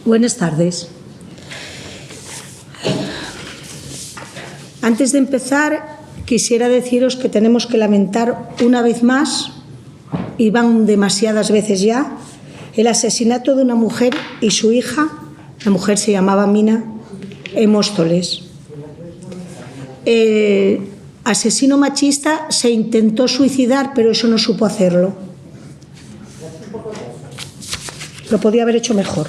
Buenas tardes. Antes de empezar, quisiera deciros que tenemos que lamentar una vez más, y van demasiadas veces ya, el asesinato de una mujer y su hija. La mujer se llamaba Mina, en Móstoles. El asesino machista se intentó suicidar, pero eso no supo hacerlo. Lo podía haber hecho mejor.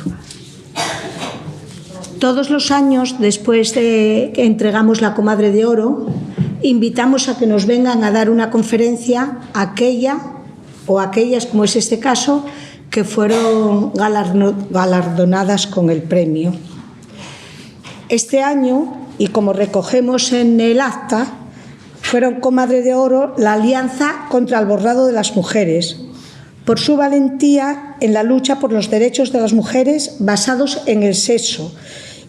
Todos los años, después de que entregamos la Comadre de Oro, invitamos a que nos vengan a dar una conferencia aquella o aquellas, como es este caso, que fueron galardonadas con el premio. Este año, y como recogemos en el acta, fueron Comadre de Oro la Alianza contra el Borrado de las Mujeres, por su valentía en la lucha por los derechos de las mujeres basados en el sexo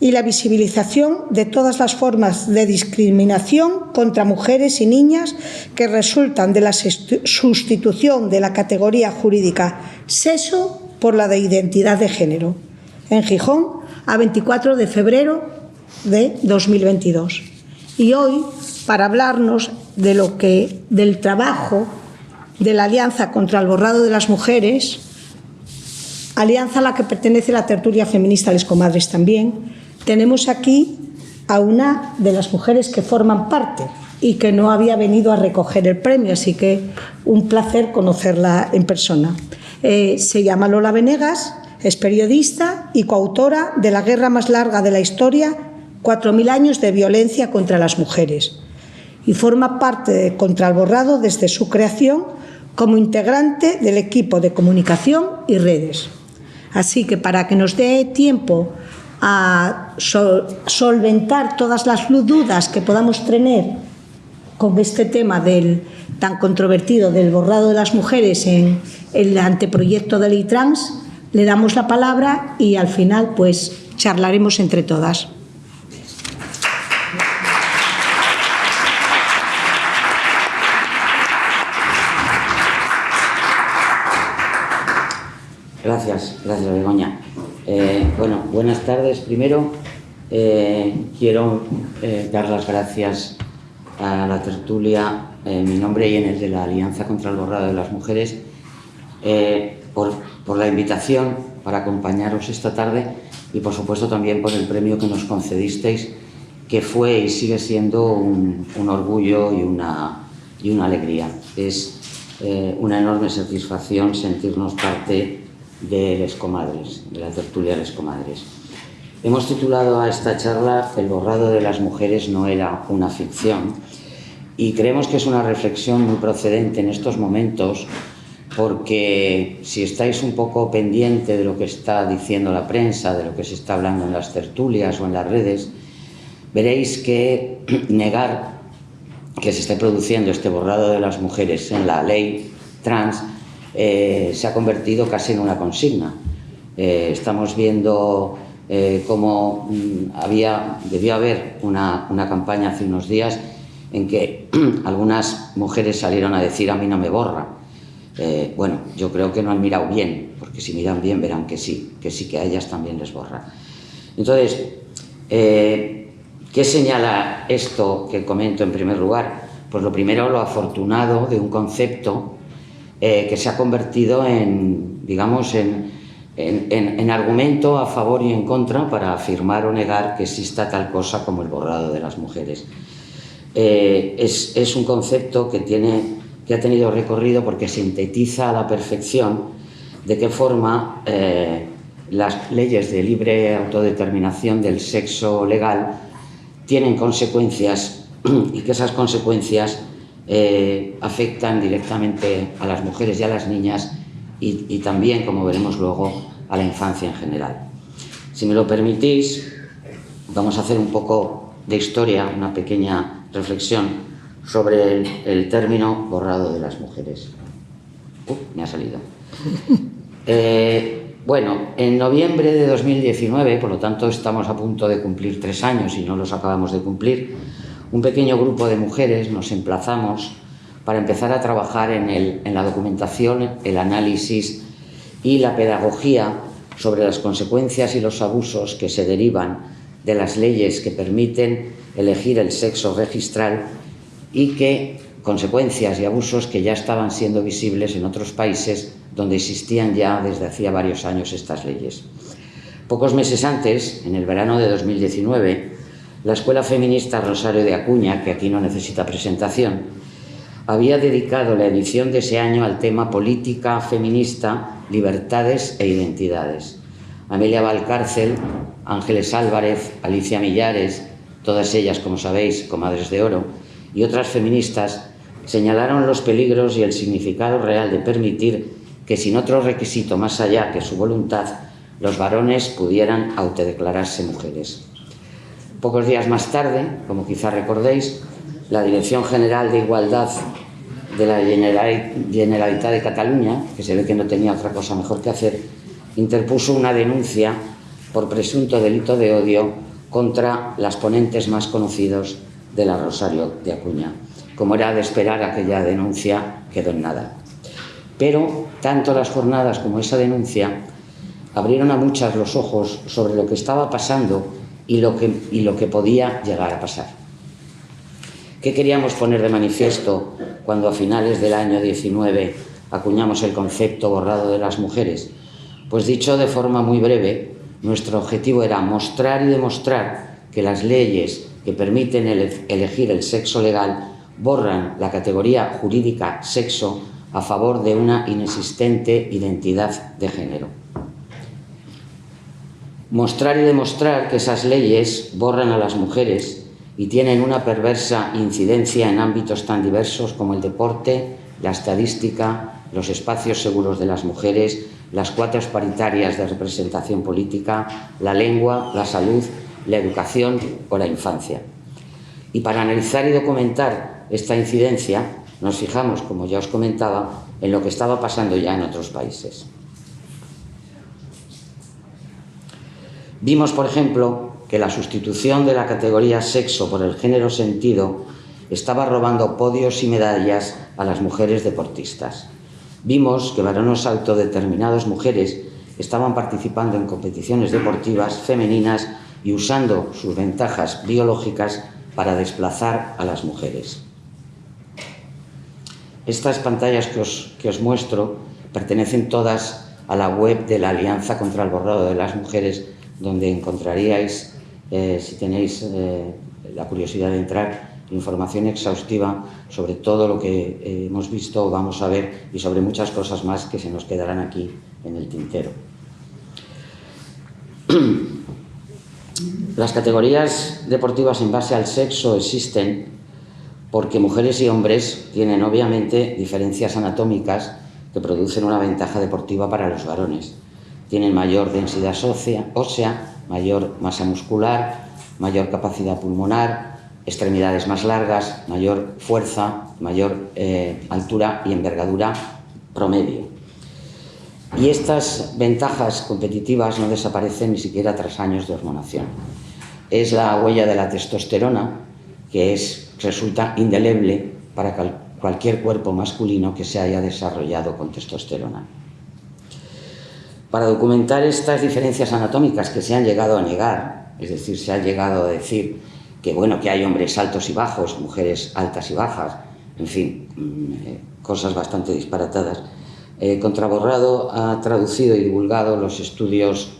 y la visibilización de todas las formas de discriminación contra mujeres y niñas que resultan de la sustitución de la categoría jurídica sexo por la de identidad de género, en Gijón, a 24 de febrero de 2022. Y hoy, para hablarnos del trabajo de la Alianza contra el Borrado de las Mujeres, alianza a la que pertenece la tertulia feminista Les Comadres también, tenemos aquí a una de las mujeres que forman parte y que no había venido a recoger el premio, así que un placer conocerla en persona. Se llama Lola Venegas, es periodista y coautora de La guerra más larga de la historia, 4.000 años de violencia contra las mujeres, y forma parte de Contra el Borrado desde su creación como integrante del equipo de comunicación y redes. Así que para que nos dé tiempo a solventar todas las dudas que podamos tener con este tema tan controvertido del borrado de las mujeres en el anteproyecto de Ley Trans, le damos la palabra y al final pues charlaremos entre todas. Gracias, Begoña. Bueno, buenas tardes. Primero, quiero dar las gracias a la tertulia, en mi nombre y en el de la Alianza contra el Borrado de las Mujeres, por la invitación para acompañaros esta tarde y, por supuesto, también por el premio que nos concedisteis, que fue y sigue siendo un orgullo y una alegría. Es una enorme satisfacción sentirnos parte de Les Comadres, de la tertulia Les Comadres. Hemos titulado a esta charla El borrado de las mujeres no era una ficción, y creemos que es una reflexión muy procedente en estos momentos, porque si estáis un poco pendiente de lo que está diciendo la prensa, de lo que se está hablando en las tertulias o en las redes, veréis que negar que se esté produciendo este borrado de las mujeres en la ley trans se ha convertido casi en una consigna. Estamos viendo cómo debió haber una campaña hace unos días en que algunas mujeres salieron a decir: a mí no me borra. Bueno, yo creo que no han mirado bien, porque si miran bien verán que sí, que a ellas también les borra. Entonces, ¿qué señala esto que comento en primer lugar? Pues lo primero, lo afortunado de un concepto que se ha convertido en, digamos, en argumento a favor y en contra para afirmar o negar que exista tal cosa como el borrado de las mujeres. Es un concepto que ha tenido recorrido porque sintetiza a la perfección de qué forma las leyes de libre autodeterminación del sexo legal tienen consecuencias y que esas consecuencias afectan directamente a las mujeres y a las niñas y también, como veremos luego, a la infancia en general. Si me lo permitís, vamos a hacer un poco de historia, una pequeña reflexión sobre el término borrado de las mujeres. Me ha salido. Bueno, en noviembre de 2019, por lo tanto estamos a punto de cumplir 3 años y no los acabamos de cumplir, un pequeño grupo de mujeres nos emplazamos para empezar a trabajar en la documentación, el análisis y la pedagogía sobre las consecuencias y los abusos que se derivan de las leyes que permiten elegir el sexo registral y consecuencias y abusos que ya estaban siendo visibles en otros países donde existían ya desde hacía varios años estas leyes. Pocos meses antes, en el verano de 2019, la Escuela Feminista Rosario de Acuña, que aquí no necesita presentación, había dedicado la edición de ese año al tema Política feminista, libertades e identidades. Amelia Valcárcel, Ángeles Álvarez, Alicia Millares, todas ellas, como sabéis, comadres de oro, y otras feministas señalaron los peligros y el significado real de permitir que sin otro requisito más allá que su voluntad, los varones pudieran autodeclararse mujeres. Pocos días más tarde, como quizá recordéis, la Dirección General de Igualdad de la Generalitat de Cataluña, que se ve que no tenía otra cosa mejor que hacer, interpuso una denuncia por presunto delito de odio contra las ponentes más conocidos de la Rosario de Acuña. Como era de esperar, aquella denuncia quedó en nada. Pero tanto las jornadas como esa denuncia abrieron a muchas los ojos sobre lo que estaba pasando y lo que podía llegar a pasar. ¿Qué queríamos poner de manifiesto cuando a finales del año 19 acuñamos el concepto borrado de las mujeres? Pues dicho de forma muy breve, nuestro objetivo era mostrar y demostrar que las leyes que permiten elegir el sexo legal borran la categoría jurídica sexo a favor de una inexistente identidad de género. Mostrar y demostrar que esas leyes borran a las mujeres y tienen una perversa incidencia en ámbitos tan diversos como el deporte, la estadística, los espacios seguros de las mujeres, las cuotas paritarias de representación política, la lengua, la salud, la educación o la infancia. Y para analizar y documentar esta incidencia, nos fijamos, como ya os comentaba, en lo que estaba pasando ya en otros países. Vimos, por ejemplo, que la sustitución de la categoría sexo por el género sentido estaba robando podios y medallas a las mujeres deportistas. Vimos que varones autodeterminados mujeres estaban participando en competiciones deportivas femeninas y usando sus ventajas biológicas para desplazar a las mujeres. Estas pantallas que os muestro pertenecen todas a la web de la Alianza contra el Borrado de las Mujeres, donde encontraríais, si tenéis la curiosidad de entrar, información exhaustiva sobre todo lo que hemos visto o vamos a ver y sobre muchas cosas más que se nos quedarán aquí en el tintero. Las categorías deportivas en base al sexo existen porque mujeres y hombres tienen obviamente diferencias anatómicas que producen una ventaja deportiva para los varones. Tienen mayor densidad ósea, mayor masa muscular, mayor capacidad pulmonar, extremidades más largas, mayor fuerza, mayor altura y envergadura promedio. Y estas ventajas competitivas no desaparecen ni siquiera tras años de hormonación. Es la huella de la testosterona que resulta indeleble para cualquier cuerpo masculino que se haya desarrollado con testosterona. Para documentar estas diferencias anatómicas que se han llegado a negar, es decir, se ha llegado a decir que, bueno, que hay hombres altos y bajos, mujeres altas y bajas, en fin, cosas bastante disparatadas, Contraborrado ha traducido y divulgado los estudios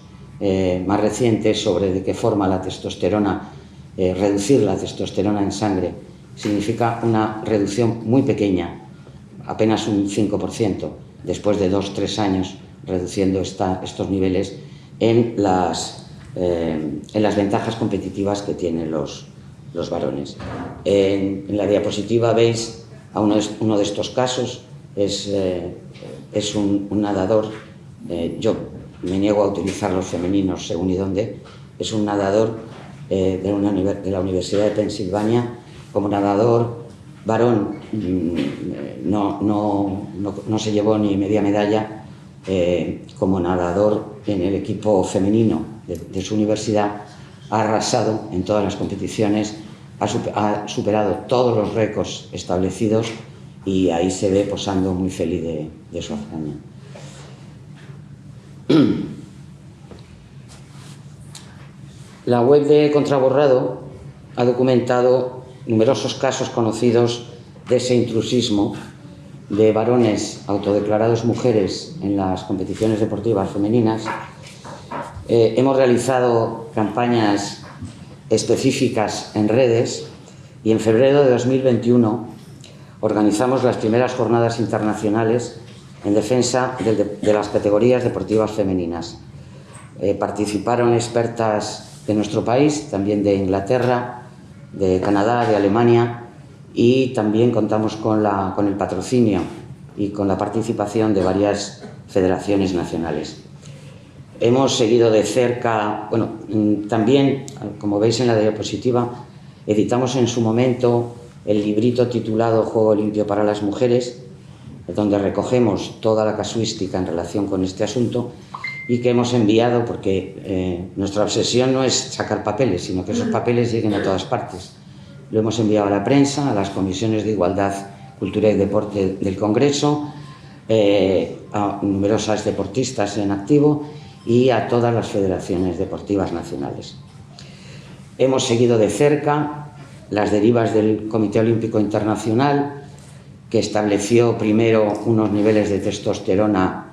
más recientes sobre de qué forma la testosterona, reducir la testosterona en sangre, significa una reducción muy pequeña, apenas un 5%, después de 2-3 años reduciendo estos niveles en las ventajas competitivas que tienen los varones. En la diapositiva veis a uno de estos casos, es un nadador, yo me niego a utilizar los femeninos según y dónde, es un nadador de la Universidad de Pensilvania. Como nadador varón no se llevó ni media medalla. Como nadador en el equipo femenino de su universidad ha arrasado en todas las competiciones, ha superado todos los récords establecidos y ahí se ve posando muy feliz de su hazaña. La web de Contraborrado ha documentado numerosos casos conocidos de ese intrusismo de varones autodeclarados mujeres en las competiciones deportivas femeninas. Hemos realizado campañas específicas en redes y en febrero de 2021 organizamos las primeras jornadas internacionales en defensa de las categorías deportivas femeninas. Participaron expertas de nuestro país, también de Inglaterra, de Canadá, de Alemania, y también contamos con el patrocinio y con la participación de varias federaciones nacionales. Hemos seguido de cerca, también, como veis en la diapositiva, editamos en su momento el librito titulado Juego Limpio para las Mujeres, donde recogemos toda la casuística en relación con este asunto y que hemos enviado, porque nuestra obsesión no es sacar papeles, sino que esos papeles lleguen a todas partes. Lo hemos enviado a la prensa, a las comisiones de Igualdad, Cultura y Deporte del Congreso, a numerosas deportistas en activo y a todas las federaciones deportivas nacionales. Hemos seguido de cerca las derivas del Comité Olímpico Internacional, que estableció primero unos niveles de testosterona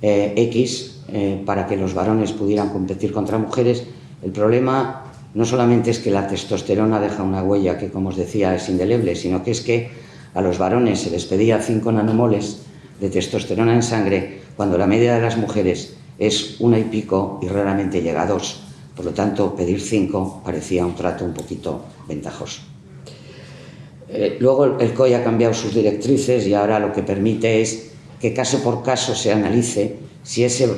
X para que los varones pudieran competir contra mujeres. El problema no solamente es que la testosterona deja una huella que, como os decía, es indeleble, sino que es que a los varones se les pedía 5 nanomoles de testosterona en sangre, cuando la media de las mujeres es 1 y pico y raramente llega a 2. Por lo tanto, pedir 5 parecía un trato un poquito ventajoso. Luego el COI ha cambiado sus directrices y ahora lo que permite es que caso por caso se analice si ese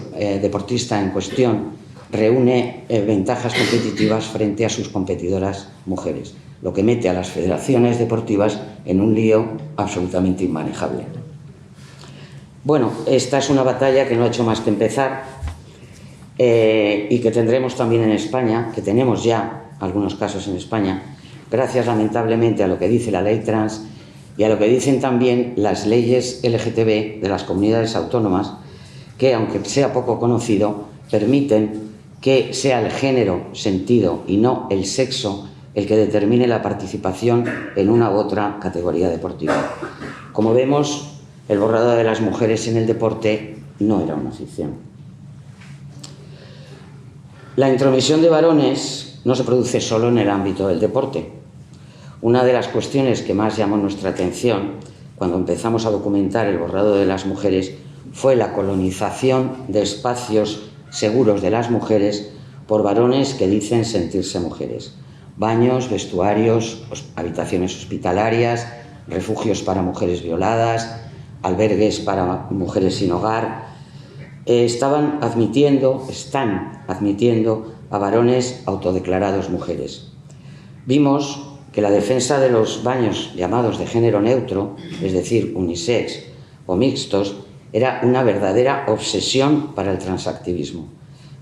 deportista en cuestión reúne ventajas competitivas frente a sus competidoras mujeres, lo que mete a las federaciones deportivas en un lío absolutamente inmanejable. Bueno, esta es una batalla que no ha hecho más que empezar y que tendremos también en España, que tenemos ya algunos casos en España, gracias lamentablemente a lo que dice la ley trans y a lo que dicen también las leyes LGTB de las comunidades autónomas, que, aunque sea poco conocido, permiten que sea el género sentido y no el sexo el que determine la participación en una u otra categoría deportiva. Como vemos, el borrado de las mujeres en el deporte no era una ficción. La intromisión de varones no se produce solo en el ámbito del deporte. Una de las cuestiones que más llamó nuestra atención cuando empezamos a documentar el borrado de las mujeres fue la colonización de espacios seguros de las mujeres por varones que dicen sentirse mujeres. Baños, vestuarios, habitaciones hospitalarias, refugios para mujeres violadas, albergues para mujeres sin hogar. Están admitiendo a varones autodeclarados mujeres. Vimos que la defensa de los baños llamados de género neutro, es decir, unisex o mixtos, era una verdadera obsesión para el transactivismo.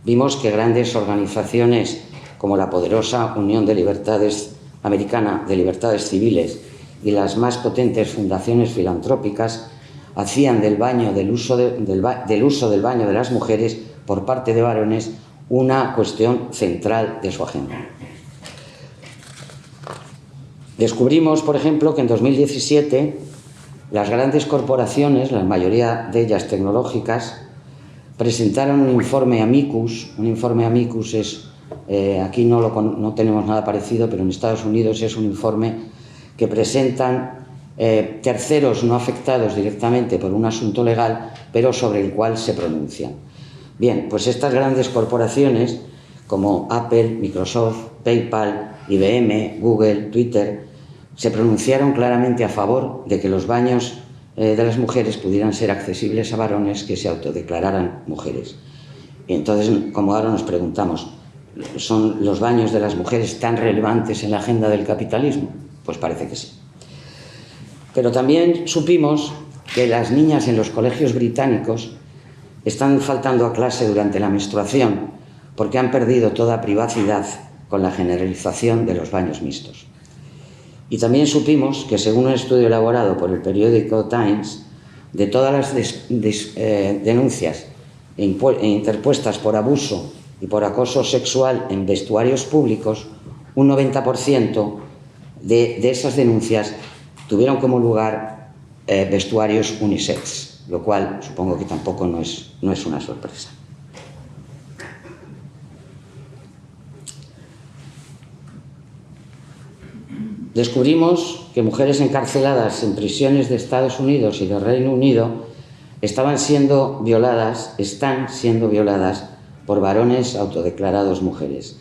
Vimos que grandes organizaciones como la poderosa Unión de Libertades Americana de Libertades Civiles y las más potentes fundaciones filantrópicas hacían del uso del baño de las mujeres por parte de varones una cuestión central de su agenda. Descubrimos, por ejemplo, que en 2017 las grandes corporaciones, la mayoría de ellas tecnológicas, presentaron un informe amicus. Un informe amicus es, aquí no tenemos nada parecido, pero en Estados Unidos es un informe que presentan terceros no afectados directamente por un asunto legal, pero sobre el cual se pronuncian. Bien, pues estas grandes corporaciones como Apple, Microsoft, PayPal, IBM, Google, Twitter, se pronunciaron claramente a favor de que los baños de las mujeres pudieran ser accesibles a varones que se autodeclararan mujeres. Y entonces, como ahora nos preguntamos, ¿son los baños de las mujeres tan relevantes en la agenda del capitalismo? Pues parece que sí. Pero también supimos que las niñas en los colegios británicos están faltando a clase durante la menstruación porque han perdido toda privacidad con la generalización de los baños mixtos. Y también supimos que, según un estudio elaborado por el periódico Times, de todas las denuncias interpuestas por abuso y por acoso sexual en vestuarios públicos, un 90% de esas denuncias tuvieron como lugar vestuarios unisex, lo cual supongo que tampoco no es una sorpresa. Descubrimos que mujeres encarceladas en prisiones de Estados Unidos y del Reino Unido están siendo violadas por varones autodeclarados mujeres.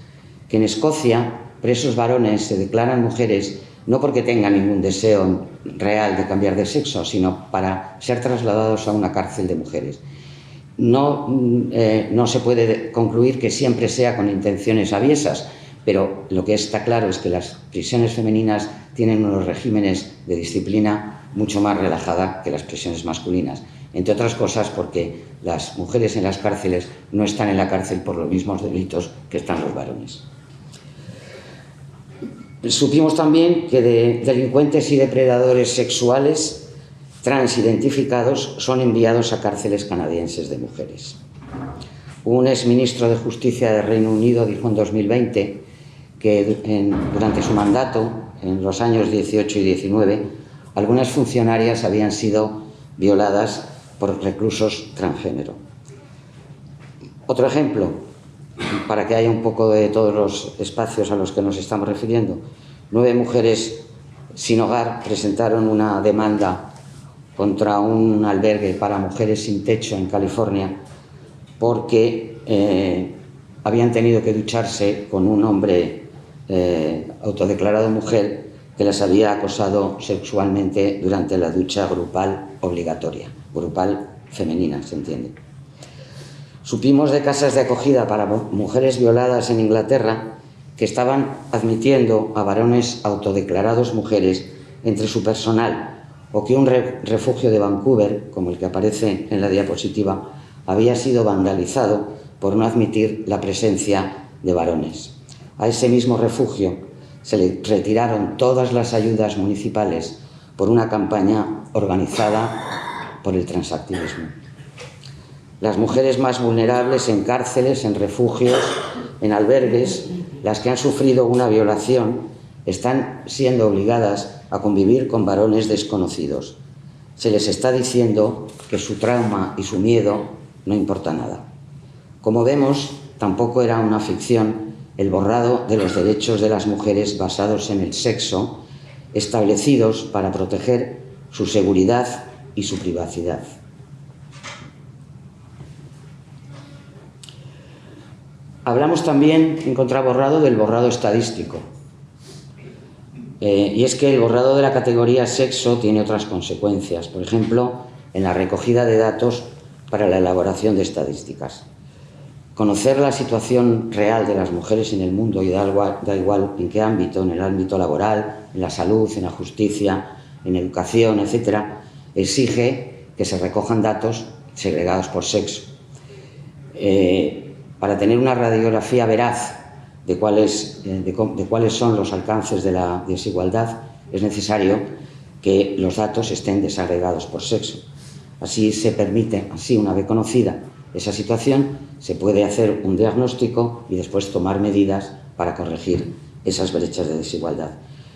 Que en Escocia presos varones se declaran mujeres no porque tengan ningún deseo real de cambiar de sexo, sino para ser trasladados a una cárcel de mujeres. No se puede concluir que siempre sea con intenciones aviesas, pero lo que está claro es que las prisiones femeninas tienen unos regímenes de disciplina mucho más relajada que las prisiones masculinas, entre otras cosas porque las mujeres en las cárceles no están en la cárcel por los mismos delitos que están los varones. Supimos también que delincuentes y depredadores sexuales transidentificados son enviados a cárceles canadienses de mujeres. Un exministro de Justicia del Reino Unido dijo en 2020 que durante su mandato, en los años 18 y 19, algunas funcionarias habían sido violadas por reclusos transgénero. Otro ejemplo, para que haya un poco de todos los espacios a los que nos estamos refiriendo. 9 mujeres sin hogar presentaron una demanda contra un albergue para mujeres sin techo en California porque habían tenido que ducharse con un hombre autodeclarado mujer que las había acosado sexualmente durante la ducha grupal obligatoria, grupal femenina, se entiende. Supimos de casas de acogida para mujeres violadas en Inglaterra que estaban admitiendo a varones autodeclarados mujeres entre su personal, o que un refugio de Vancouver, como el que aparece en la diapositiva, había sido vandalizado por no admitir la presencia de varones. A ese mismo refugio se le retiraron todas las ayudas municipales por una campaña organizada por el transactivismo. Las mujeres más vulnerables en cárceles, en refugios, en albergues, las que han sufrido una violación, están siendo obligadas a convivir con varones desconocidos. Se les está diciendo que su trauma y su miedo no importa nada. Como vemos, tampoco era una ficción el borrado de los derechos de las mujeres basados en el sexo, establecidos para proteger su seguridad y su privacidad. Hablamos también, en contraborrado, del borrado estadístico. Y es que el borrado de la categoría sexo tiene otras consecuencias. Por ejemplo, en la recogida de datos para la elaboración de estadísticas. Conocer la situación real de las mujeres en el mundo, y da igual en qué ámbito, en el ámbito laboral, en la salud, en la justicia, en educación, etc., exige que se recojan datos segregados por sexo. Para tener una radiografía veraz de cuáles son los alcances de la desigualdad, es necesario que los datos estén desagregados por sexo. Así se permite, una vez conocida esa situación, se puede hacer un diagnóstico y después tomar medidas para corregir esas brechas de desigualdad.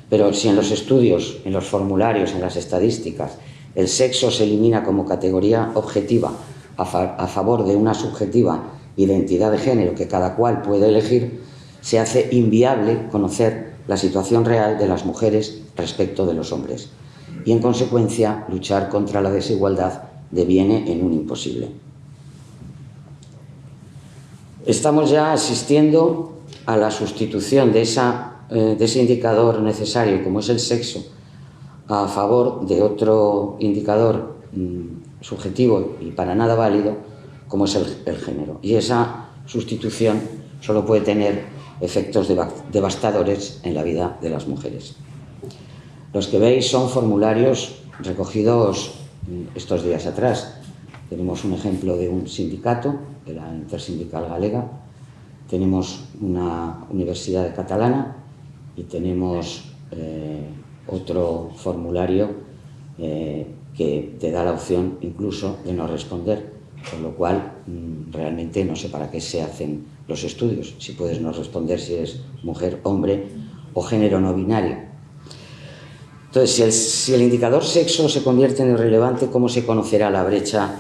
Pero si en los estudios, en los formularios, en las estadísticas, el sexo se elimina como categoría objetiva a favor de una subjetiva identidad de género que cada cual puede elegir, se hace inviable conocer la situación real de las mujeres respecto de los hombres. Y en consecuencia, luchar contra la desigualdad deviene en un imposible. Estamos ya asistiendo a la sustitución de ese indicador necesario, como es el sexo, a favor de otro indicador subjetivo y para nada válido, como es el género. Y esa sustitución solo puede tener efectos devastadores en la vida de las mujeres. Los que veis son formularios recogidos estos días atrás. Tenemos un ejemplo de un sindicato, de la Intersindical Galega, tenemos una universidad catalana y tenemos otro formulario que te da la opción incluso de no responder, con lo cual realmente no sé para qué se hacen los estudios, si puedes no responder si eres mujer, hombre o género no binario. Entonces, si el indicador sexo se convierte en irrelevante, ¿cómo se conocerá la brecha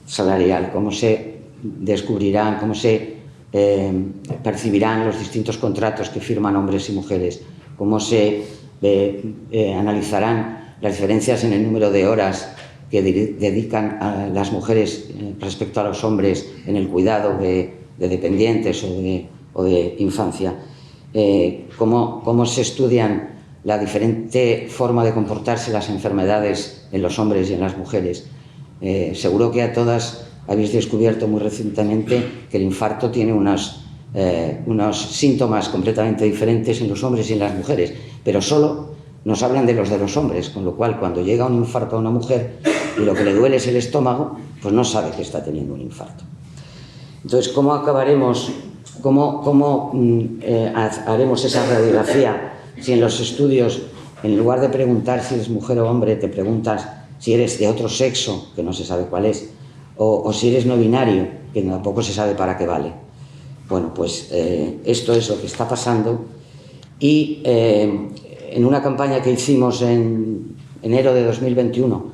salarial? ¿Cómo se descubrirán, cómo se percibirán los distintos contratos que firman hombres y mujeres? ¿Cómo se analizarán las diferencias en el número de horas que dedican a las mujeres respecto a los hombres en el cuidado de dependientes o de infancia? ¿Cómo se estudian la diferente forma de comportarse las enfermedades en los hombres y en las mujeres? Seguro que a todas habéis descubierto muy recientemente que el infarto tiene unos síntomas completamente diferentes en los hombres y en las mujeres, pero solo nos hablan de los hombres, con lo cual cuando llega un infarto a una mujer y lo que le duele es el estómago, pues no sabe que está teniendo un infarto. Entonces, ¿cómo acabaremos, cómo haremos esa radiografía si en los estudios, en lugar de preguntar si eres mujer o hombre, te preguntas si eres de otro sexo, que no se sabe cuál es, o si eres no binario, que tampoco se sabe para qué vale? Bueno, pues esto es lo que está pasando, y en una campaña que hicimos en enero de 2021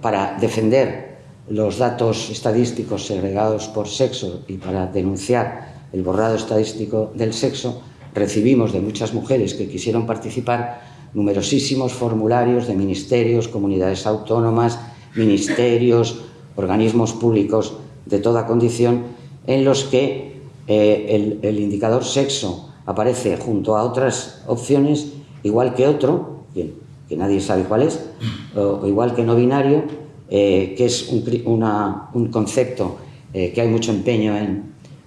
para defender los datos estadísticos segregados por sexo y para denunciar el borrado estadístico del sexo, recibimos de muchas mujeres que quisieron participar numerosísimos formularios de ministerios, comunidades autónomas, ministerios, organismos públicos de toda condición, en los que el indicador sexo aparece junto a otras opciones, igual que otro, que nadie sabe cuál es, o igual que no binario, que es un concepto que hay mucho empeño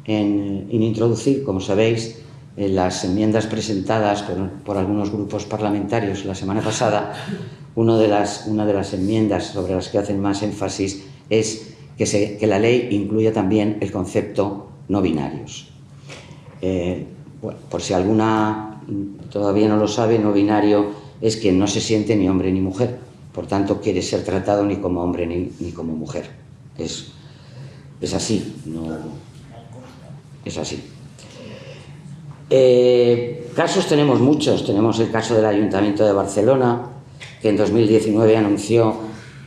en introducir. Como sabéis, en las enmiendas presentadas por algunos grupos parlamentarios la semana pasada, una de las enmiendas sobre las que hacen más énfasis es que la ley incluya también el concepto no binarios. Bueno, por si alguna todavía no lo sabe, no binario es quien no se siente ni hombre ni mujer, por tanto quiere ser tratado ni como hombre ni como mujer. Es así, es así. Casos tenemos muchos. Tenemos el caso del Ayuntamiento de Barcelona, que en 2019 anunció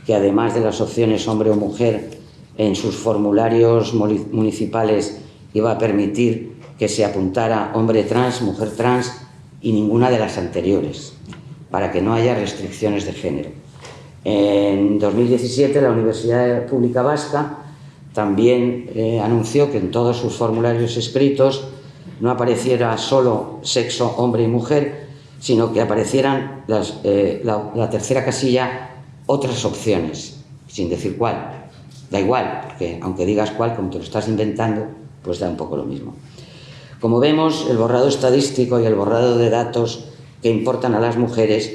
que además de las opciones hombre o mujer, en sus formularios municipales iba a permitir que se apuntara hombre trans, mujer trans y ninguna de las anteriores, para que no haya restricciones de género. En 2017 la Universidad Pública Vasca también anunció que en todos sus formularios escritos no apareciera solo sexo hombre y mujer, sino que aparecieran la tercera casilla, otras opciones, sin decir cuál. Da igual, porque aunque digas cuál, como te lo estás inventando, pues da un poco lo mismo. Como vemos, el borrado estadístico y el borrado de datos que importan a las mujeres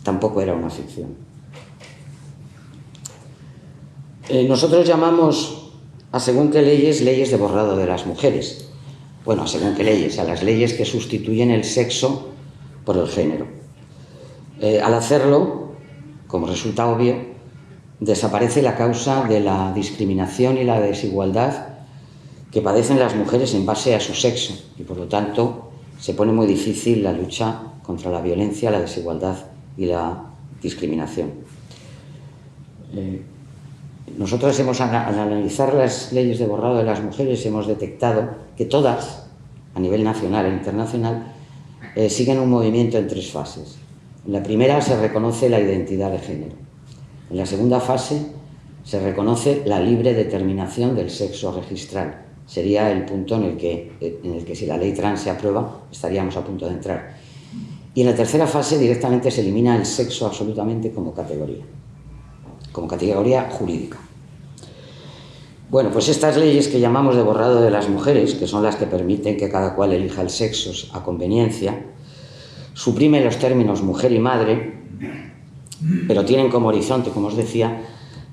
tampoco era una ficción. Nosotros llamamos a según qué leyes de borrado de las mujeres. Bueno, a según qué leyes, a las leyes que sustituyen el sexo por el género. Al hacerlo, como resulta obvio, desaparece la causa de la discriminación y la desigualdad que padecen las mujeres en base a su sexo, y por lo tanto se pone muy difícil la lucha contra la violencia, la desigualdad y la discriminación. Nosotros al analizar las leyes de borrado de las mujeres hemos detectado que todas, a nivel nacional e internacional, siguen un movimiento en tres fases. En la primera se reconoce la identidad de género. En la segunda fase se reconoce la libre determinación del sexo registral. Sería el punto en el que si la ley trans se aprueba estaríamos a punto de entrar. Y en la tercera fase directamente se elimina el sexo absolutamente como categoría jurídica. Bueno, pues estas leyes que llamamos de borrado de las mujeres, que son las que permiten que cada cual elija el sexo a conveniencia, suprimen los términos mujer y madre, pero tienen como horizonte, como os decía,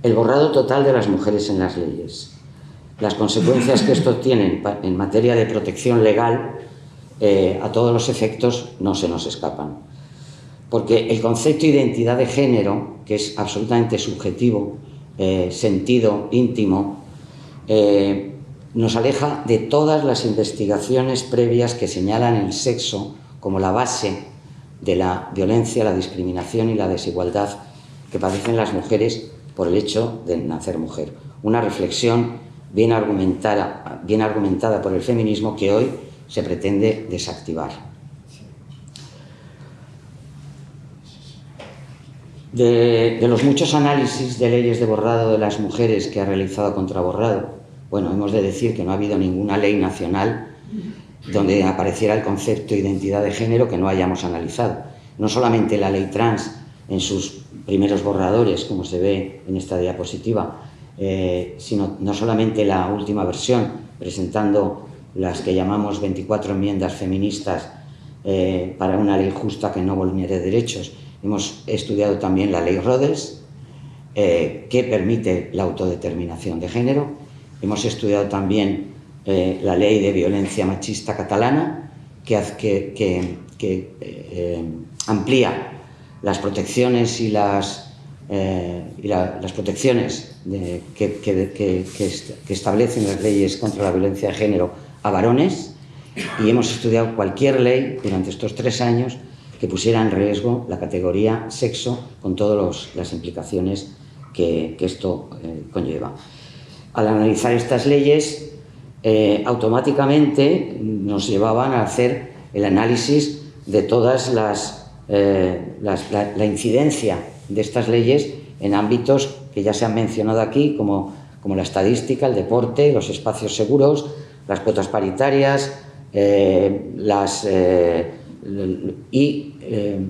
el borrado total de las mujeres en las leyes. Las consecuencias que esto tiene en materia de protección legal, a todos los efectos, no se nos escapan. Porque el concepto de identidad de género, que es absolutamente subjetivo, sentido, íntimo, nos aleja de todas las investigaciones previas que señalan el sexo como la base de la violencia, la discriminación y la desigualdad que padecen las mujeres por el hecho de nacer mujer. Una reflexión bien argumentada por el feminismo que hoy se pretende desactivar. De los muchos análisis de leyes de borrado de las mujeres que ha realizado Contraborrado, bueno, hemos de decir que no ha habido ninguna ley nacional donde apareciera el concepto de identidad de género que no hayamos analizado. No solamente la ley trans en sus primeros borradores, como se ve en esta diapositiva, sino no solamente la última versión, presentando las que llamamos 24 enmiendas feministas para una ley justa que no vulnere derechos. Hemos estudiado también la ley Rodés, que permite la autodeterminación de género. Hemos estudiado también la ley de violencia machista catalana, que amplía las protecciones y las protecciones que establecen las leyes contra la violencia de género a varones, y hemos estudiado cualquier ley durante estos 3 años que pusiera en riesgo la categoría sexo con todas las implicaciones que esto conlleva. Al analizar estas leyes, automáticamente nos llevaban a hacer el análisis de todas la incidencia de estas leyes en ámbitos que ya se han mencionado aquí, como la estadística, el deporte, los espacios seguros, las cuotas paritarias,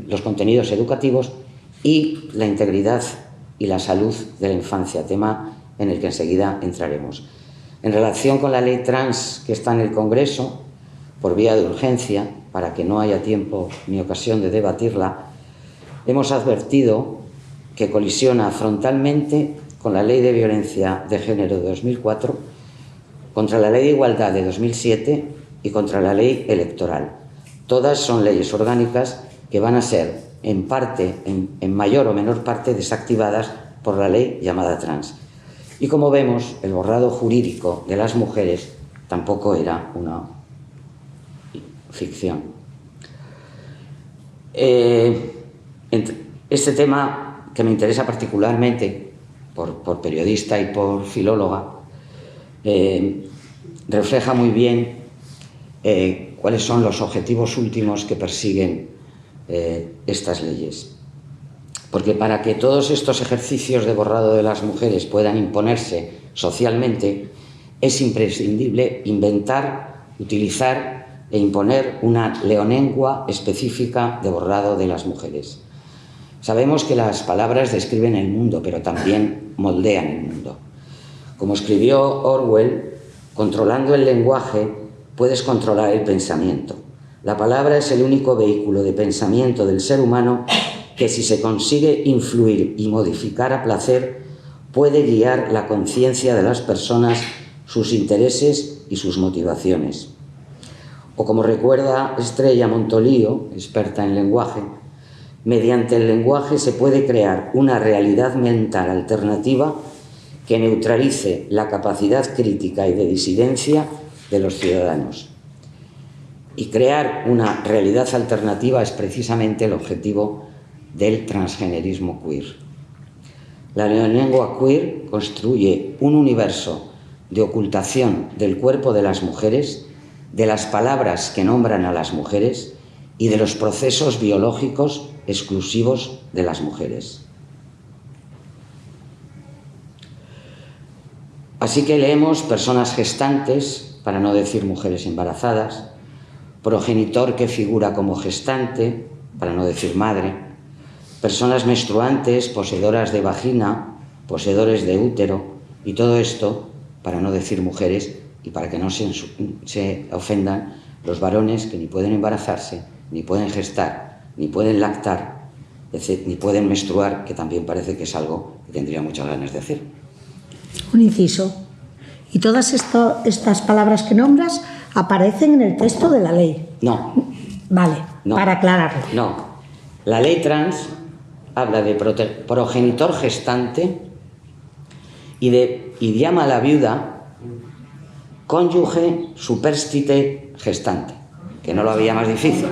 los contenidos educativos y la integridad y la salud de la infancia, tema en el que enseguida entraremos. En relación con la ley trans que está en el Congreso, por vía de urgencia, para que no haya tiempo ni ocasión de debatirla, hemos advertido que colisiona frontalmente con la Ley de Violencia de Género de 2004, contra la Ley de Igualdad de 2007 y contra la Ley Electoral. Todas son leyes orgánicas que van a ser, en mayor o menor parte, desactivadas por la ley llamada trans. Y como vemos, el borrado jurídico de las mujeres tampoco era una ficción. Este tema, que me interesa particularmente por periodista y por filóloga, refleja muy bien cuáles son los objetivos últimos que persiguen estas leyes. Porque para que todos estos ejercicios de borrado de las mujeres puedan imponerse socialmente, es imprescindible inventar, utilizar e imponer una leonengua específica de borrado de las mujeres. Sabemos que las palabras describen el mundo, pero también moldean el mundo. Como escribió Orwell, controlando el lenguaje puedes controlar el pensamiento. La palabra es el único vehículo de pensamiento del ser humano que, si se consigue influir y modificar a placer, puede guiar la conciencia de las personas, sus intereses y sus motivaciones. O como recuerda Estrella Montolío, experta en lenguaje, mediante el lenguaje se puede crear una realidad mental alternativa que neutralice la capacidad crítica y de disidencia de los ciudadanos. Y crear una realidad alternativa es precisamente el objetivo del transgenerismo queer. La neolengua queer construye un universo de ocultación del cuerpo de las mujeres, de las palabras que nombran a las mujeres y de los procesos biológicos exclusivos de las mujeres. Así que leemos personas gestantes, para no decir mujeres embarazadas, progenitor que figura como gestante, para no decir madre, personas menstruantes, poseedoras de vagina, poseedores de útero, y todo esto, para no decir mujeres, y para que no se ofendan los varones que ni pueden embarazarse, ni pueden gestar, ni pueden lactar, ni pueden menstruar, que también parece que es algo que tendría muchas ganas de hacer. Un inciso. Y todas estas palabras que nombras aparecen en el texto de la ley. No. Vale, no, para aclararlo. No. La ley trans habla de progenitor gestante y llama a la viuda cónyuge, supérstite, gestante, que no lo había más difícil.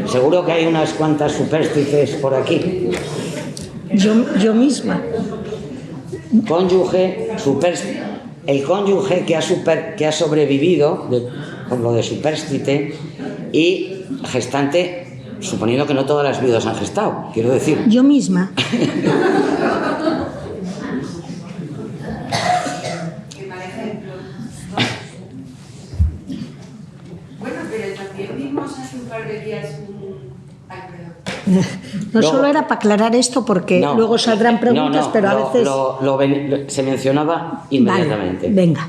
Seguro que hay unas cuantas supérstites por aquí. Yo misma. Cónyuge, el cónyuge que ha sobrevivido por lo de supérstite, y gestante, suponiendo que no todas las viudas han gestado, quiero decir. Yo misma. Bueno, pero también vimos hace un par de días No solo era para aclarar esto, porque luego saldrán preguntas, pero a veces... se mencionaba inmediatamente. Vale, venga.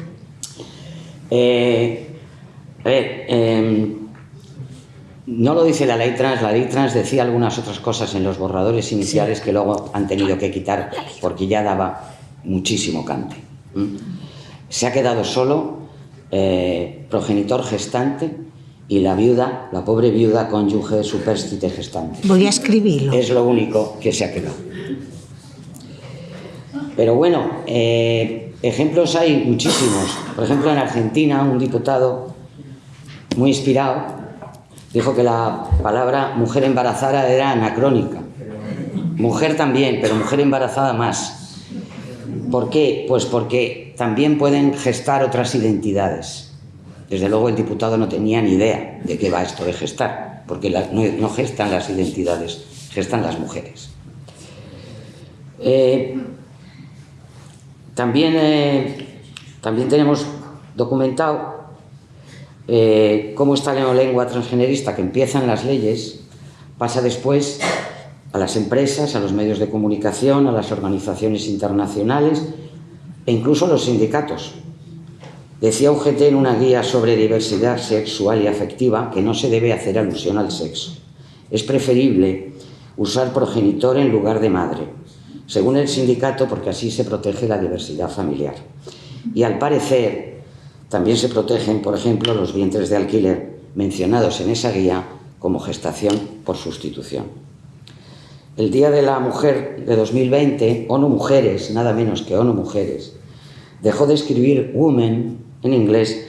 No lo dice la ley trans decía algunas otras cosas en los borradores iniciales que luego han tenido que quitar porque ya daba muchísimo cante. Se ha quedado solo progenitor gestante y la viuda, la pobre viuda, cónyuge, supérstite, gestante. Voy a escribirlo. Es lo único que se ha quedado. Pero bueno, ejemplos hay muchísimos. Por ejemplo, en Argentina, un diputado muy inspirado dijo que la palabra mujer embarazada era anacrónica. Mujer también, pero mujer embarazada más. ¿Por qué? Pues porque también pueden gestar otras identidades. Desde luego el diputado no tenía ni idea de qué va esto de gestar, porque no gestan las identidades, gestan las mujeres. También tenemos documentado cómo esta neolengua transgenerista que empieza en las leyes pasa después a las empresas, a los medios de comunicación, a las organizaciones internacionales e incluso a los sindicatos. Decía UGT en una guía sobre diversidad sexual y afectiva que no se debe hacer alusión al sexo. Es preferible usar progenitor en lugar de madre, según el sindicato, porque así se protege la diversidad familiar. Y al parecer también se protegen, por ejemplo, los vientres de alquiler mencionados en esa guía como gestación por sustitución. El Día de la Mujer de 2020, ONU Mujeres, nada menos que ONU Mujeres, dejó de escribir woman en inglés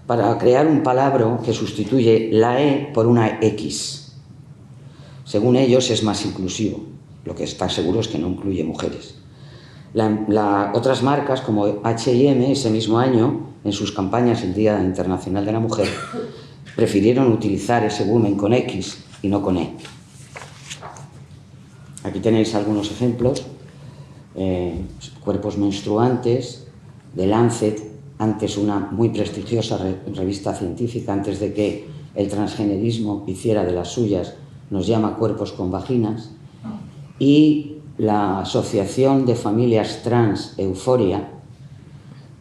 para crear un palabra que sustituye la E por una X. Según ellos es más inclusivo, lo que está seguro es que no incluye mujeres. Otras marcas como H&M ese mismo año, en sus campañas el Día Internacional de la Mujer, prefirieron utilizar ese woman con X y no con E. Aquí tenéis algunos ejemplos. Cuerpos menstruantes, de Lancet, antes una muy prestigiosa revista científica, antes de que el transgenerismo hiciera de las suyas, nos llama cuerpos con vaginas, y la Asociación de Familias Trans Euforia,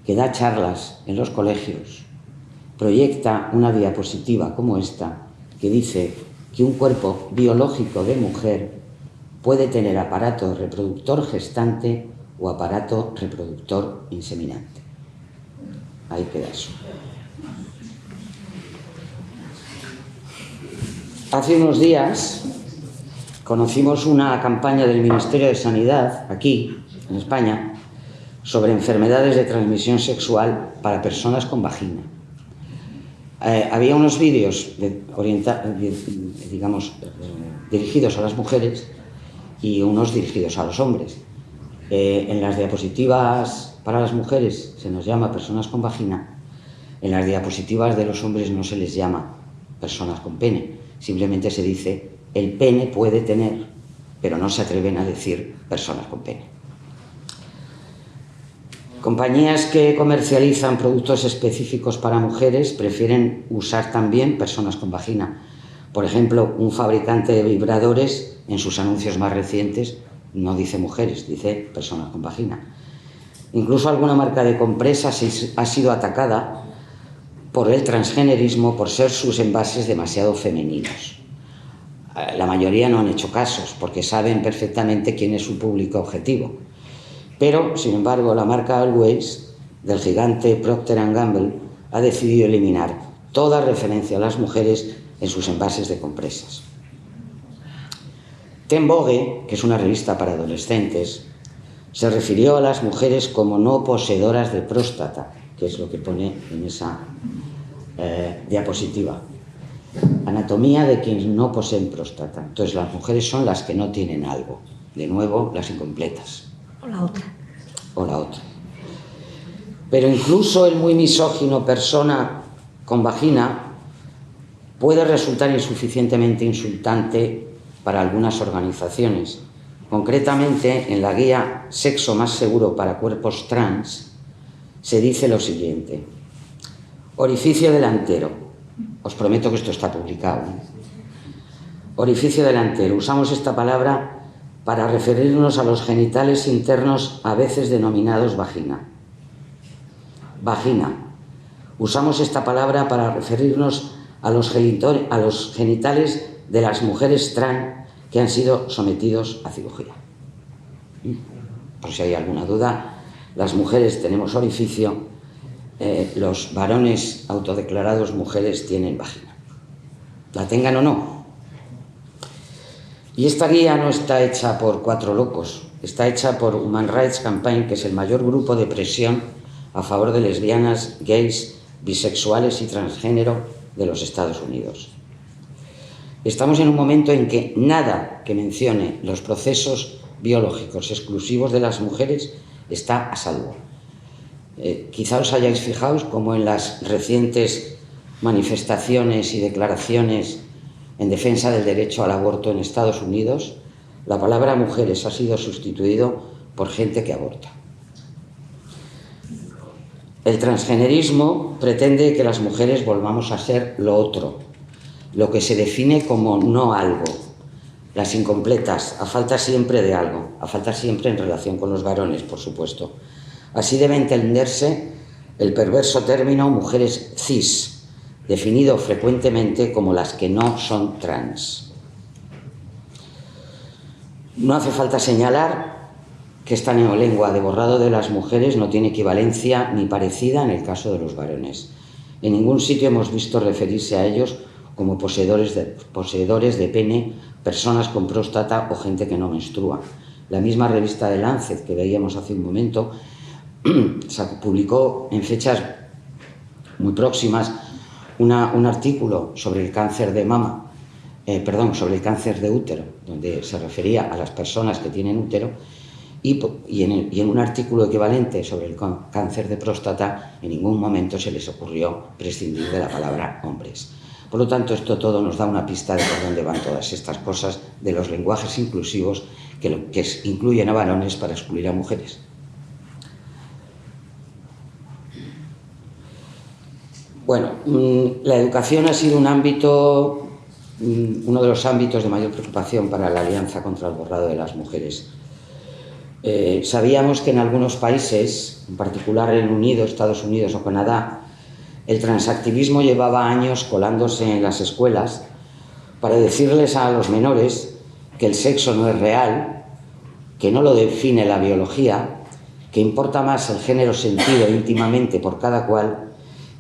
que da charlas en los colegios, proyecta una diapositiva como esta, que dice que un cuerpo biológico de mujer puede tener aparato reproductor gestante o aparato reproductor inseminante. Ahí queda eso. Hace unos días conocimos una campaña del Ministerio de Sanidad, aquí, en España, sobre enfermedades de transmisión sexual para personas con vagina. Había unos vídeos dirigidos a las mujeres y unos dirigidos a los hombres. En las diapositivas para las mujeres se nos llama personas con vagina, en las diapositivas de los hombres no se les llama personas con pene, simplemente se dice el pene puede tener, pero no se atreven a decir personas con pene. Compañías que comercializan productos específicos para mujeres prefieren usar también personas con vagina. Por ejemplo, un fabricante de vibradores en sus anuncios más recientes no dice mujeres, dice personas con vagina. Incluso alguna marca de compresas ha sido atacada por el transgenerismo por ser sus envases demasiado femeninos. La mayoría no han hecho casos porque saben perfectamente quién es su público objetivo. Pero, sin embargo, la marca Always del gigante Procter & Gamble ha decidido eliminar toda referencia a las mujeres en sus envases de compresas. Teen Vogue, que es una revista para adolescentes, se refirió a las mujeres como no poseedoras de próstata, que es lo que pone en esa diapositiva. Anatomía de quienes no poseen próstata. Entonces las mujeres son las que no tienen algo. De nuevo, las incompletas. O la otra. O la otra. Pero incluso el muy misógino persona con vagina puede resultar insuficientemente insultante para algunas organizaciones. Concretamente, en la guía Sexo más seguro para cuerpos trans, se dice lo siguiente: orificio delantero. Os prometo que esto está publicado, ¿eh? Orificio delantero. Usamos esta palabra para referirnos a los genitales internos, a veces denominados vagina. Vagina. Usamos esta palabra para referirnos a los genitales de las mujeres trans que han sido sometidos a cirugía. Por si hay alguna duda, las mujeres tenemos orificio, los varones autodeclarados mujeres tienen vagina. La tengan o no. Y esta guía no está hecha por 4 locos, está hecha por Human Rights Campaign, que es el mayor grupo de presión a favor de lesbianas, gays, bisexuales y transgénero de los Estados Unidos. Estamos en un momento en que nada que mencione los procesos biológicos exclusivos de las mujeres está a salvo. Quizá os hayáis fijado como en las recientes manifestaciones y declaraciones en defensa del derecho al aborto en Estados Unidos, la palabra mujeres ha sido sustituido por gente que aborta. El transgenerismo pretende que las mujeres volvamos a ser lo otro, lo que se define como no algo, las incompletas, a falta siempre de algo, a falta siempre en relación con los varones, por supuesto. Así debe entenderse el perverso término mujeres cis, definido frecuentemente como las que no son trans. No hace falta señalar que esta neolengua de borrado de las mujeres no tiene equivalencia ni parecida en el caso de los varones. En ningún sitio hemos visto referirse a ellos como poseedores de pene, personas con próstata o gente que no menstrua. La misma revista de Lancet que veíamos hace un momento publicó en fechas muy próximas un artículo sobre el cáncer de mama, sobre el cáncer de útero, donde se refería a las personas que tienen útero, y en un artículo equivalente sobre el cáncer de próstata en ningún momento se les ocurrió prescindir de la palabra hombres. Por lo tanto, esto todo nos da una pista de por dónde van todas estas cosas, de los lenguajes inclusivos que incluyen a varones para excluir a mujeres. Bueno, la educación ha sido uno de los ámbitos de mayor preocupación para la Alianza contra el borrado de las mujeres. Sabíamos que en algunos países, en particular Reino Unido, Estados Unidos o Canadá, el transactivismo llevaba años colándose en las escuelas para decirles a los menores que el sexo no es real, que no lo define la biología, que importa más el género sentido íntimamente por cada cual,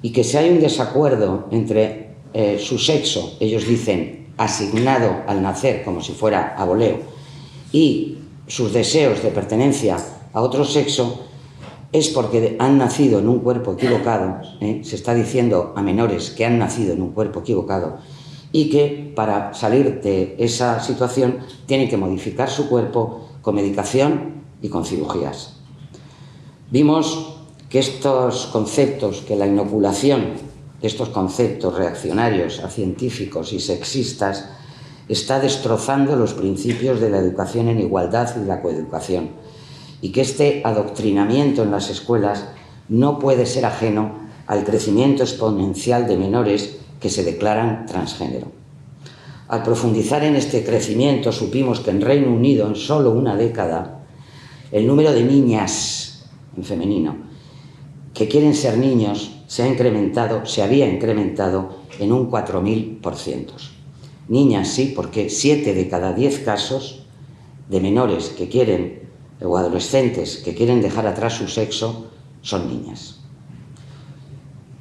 y que si hay un desacuerdo entre su sexo, ellos dicen asignado al nacer como si fuera a voleo, y sus deseos de pertenencia a otro sexo, es porque han nacido en un cuerpo equivocado. Se está diciendo a menores que han nacido en un cuerpo equivocado y que para salir de esa situación tienen que modificar su cuerpo con medicación y con cirugías. Vimos que estos conceptos, que la inoculación de estos conceptos reaccionarios a científicos y sexistas está destrozando los principios de la educación en igualdad y la coeducación, y que este adoctrinamiento en las escuelas no puede ser ajeno al crecimiento exponencial de menores que se declaran transgénero. Al profundizar en este crecimiento, supimos que en Reino Unido, en solo una década, el número de niñas, en femenino, que quieren ser niños se había incrementado en un 4000%. Niñas sí, porque 7 de cada 10 casos de menores que quieren, o adolescentes que quieren dejar atrás su sexo, son niñas.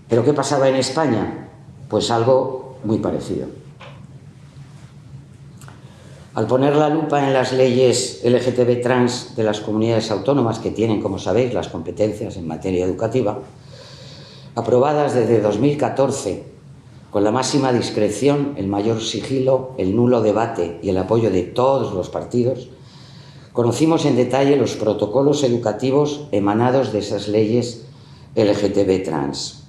¿Pero qué pasaba en España? Pues algo muy parecido. Al poner la lupa en las leyes LGTB trans de las comunidades autónomas, que tienen, como sabéis, las competencias en materia educativa, aprobadas desde 2014 con la máxima discreción, el mayor sigilo, el nulo debate y el apoyo de todos los partidos, conocimos en detalle los protocolos educativos emanados de esas leyes LGTB trans.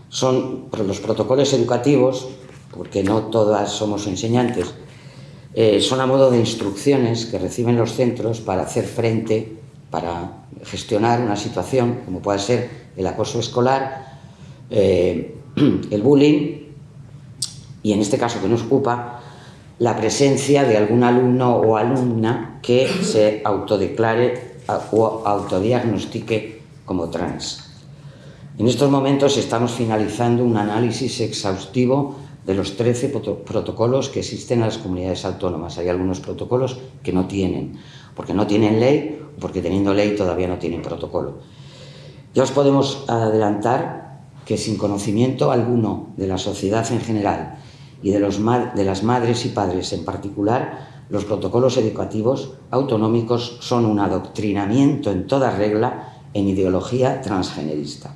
Son los protocolos educativos, porque no todas somos enseñantes, son a modo de instrucciones que reciben los centros para hacer frente, para gestionar una situación como puede ser el acoso escolar, el bullying y, en este caso que nos ocupa, la presencia de algún alumno o alumna que se autodeclare o autodiagnostique como trans. En estos momentos estamos finalizando un análisis exhaustivo de los 13 protocolos que existen en las comunidades autónomas. Hay algunos protocolos que no tienen, porque no tienen ley o porque teniendo ley todavía no tienen protocolo. Ya os podemos adelantar que sin conocimiento alguno de la sociedad en general y de las madres y padres en particular, los protocolos educativos autonómicos son un adoctrinamiento en toda regla en ideología transgenerista.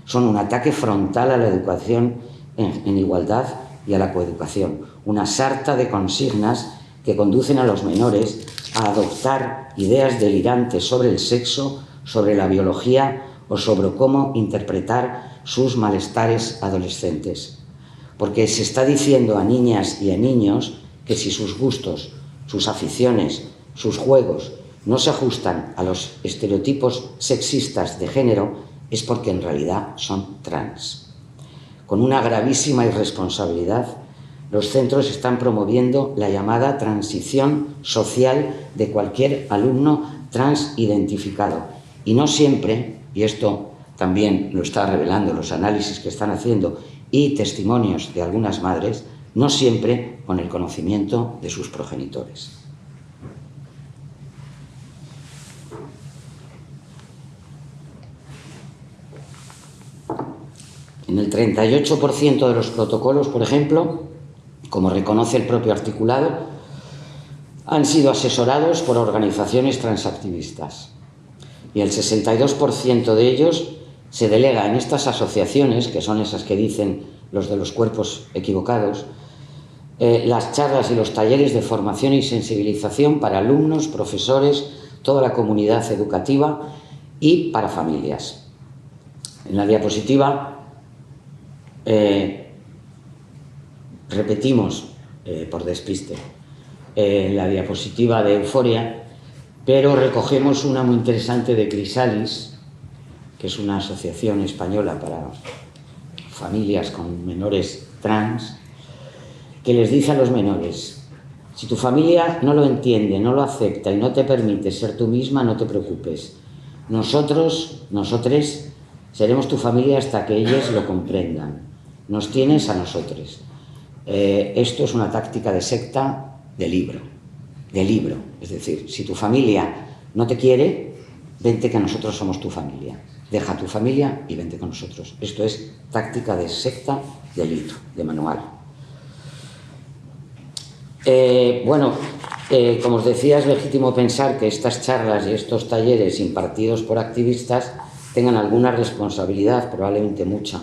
Son un ataque frontal a la educación en igualdad y a la coeducación, una sarta de consignas que conducen a los menores a adoptar ideas delirantes sobre el sexo, sobre la biología o sobre cómo interpretar sus malestares adolescentes. Porque se está diciendo a niñas y a niños que si sus gustos, sus aficiones, sus juegos no se ajustan a los estereotipos sexistas de género, es porque en realidad son trans. Con una gravísima irresponsabilidad, los centros están promoviendo la llamada transición social de cualquier alumno trans identificado. Y no siempre, y esto también lo está revelando los análisis que están haciendo y testimonios de algunas madres, no siempre con el conocimiento de sus progenitores. En el 38% de los protocolos, por ejemplo, como reconoce el propio articulado, han sido asesorados por organizaciones transactivistas. Y el 62% de ellos se delega en estas asociaciones, que son esas que dicen los de los cuerpos equivocados, las charlas y los talleres de formación y sensibilización para alumnos, profesores, toda la comunidad educativa y para familias. En la diapositiva repetimos, por despiste, la diapositiva de Euforia, pero recogemos una muy interesante de Crisalis, que es una asociación española para familias con menores trans, que les dice a los menores: si tu familia no lo entiende, no lo acepta y no te permite ser tú misma, no te preocupes. Nosotres seremos tu familia hasta que ellos lo comprendan. Nos tienes a nosotros. Esto es una táctica de secta de libro. Es decir, si tu familia no te quiere, vente que nosotros somos tu familia. Deja tu familia y vente con nosotros. Esto es táctica de secta de libro, de manual. Como os decía, es legítimo pensar que estas charlas y estos talleres impartidos por activistas tengan alguna responsabilidad, probablemente mucha,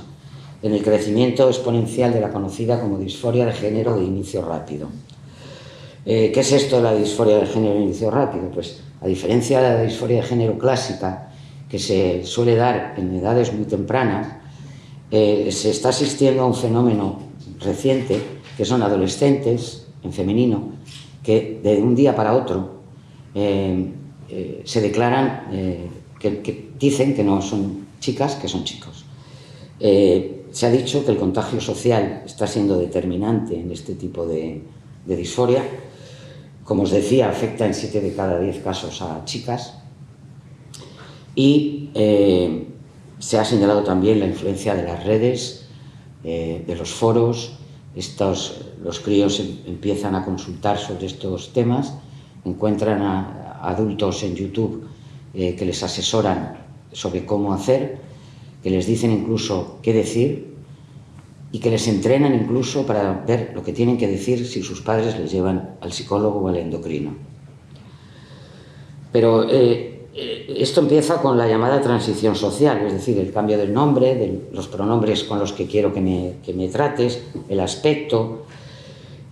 en el crecimiento exponencial de la conocida como disforia de género de inicio rápido. ¿Qué es esto de la disforia de género de inicio rápido? Pues, a diferencia de la disforia de género clásica, que se suele dar en edades muy tempranas, se está asistiendo a un fenómeno reciente, que son adolescentes, en femenino, que de un día para otro se declaran, que dicen que no son chicas, que son chicos. Se ha dicho que el contagio social está siendo determinante en este tipo de disforia. Como os decía, afecta en 7 de cada 10 casos a chicas. Y se ha señalado también la influencia de las redes, de los foros. Los críos empiezan a consultar sobre estos temas, encuentran a adultos en YouTube que les asesoran sobre cómo hacer, que les dicen incluso qué decir y que les entrenan incluso para ver lo que tienen que decir si sus padres les llevan al psicólogo o al endocrino. Pero Esto empieza con la llamada transición social, es decir, el cambio del nombre, de los pronombres con los que quiero que me trates, el aspecto.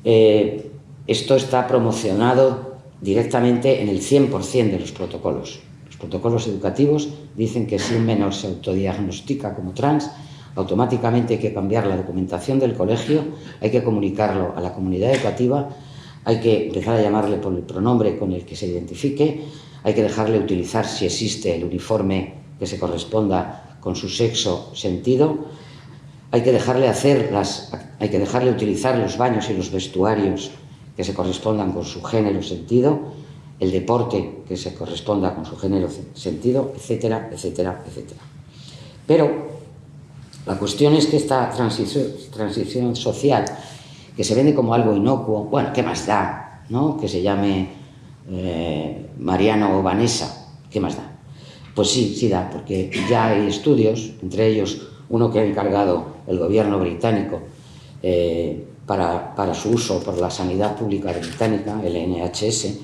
Esto está promocionado directamente en el 100% de los protocolos. Los protocolos educativos dicen que si un menor se autodiagnostica como trans, automáticamente hay que cambiar la documentación del colegio, hay que comunicarlo a la comunidad educativa, hay que empezar a llamarle por el pronombre con el que se identifique, hay que dejarle utilizar, si existe, el uniforme que se corresponda con su sexo sentido, hay que dejarle utilizar los baños y los vestuarios que se correspondan con su género sentido, el deporte que se corresponda con su género sentido, etcétera, etcétera, etcétera. Pero la cuestión es que esta transición social, que se vende como algo inocuo, bueno, ¿qué más da, no? Que se llame Mariano o Vanessa, ¿qué más da? Pues sí da, porque ya hay estudios, entre ellos uno que ha encargado el gobierno británico para su uso por la sanidad pública británica, el NHS,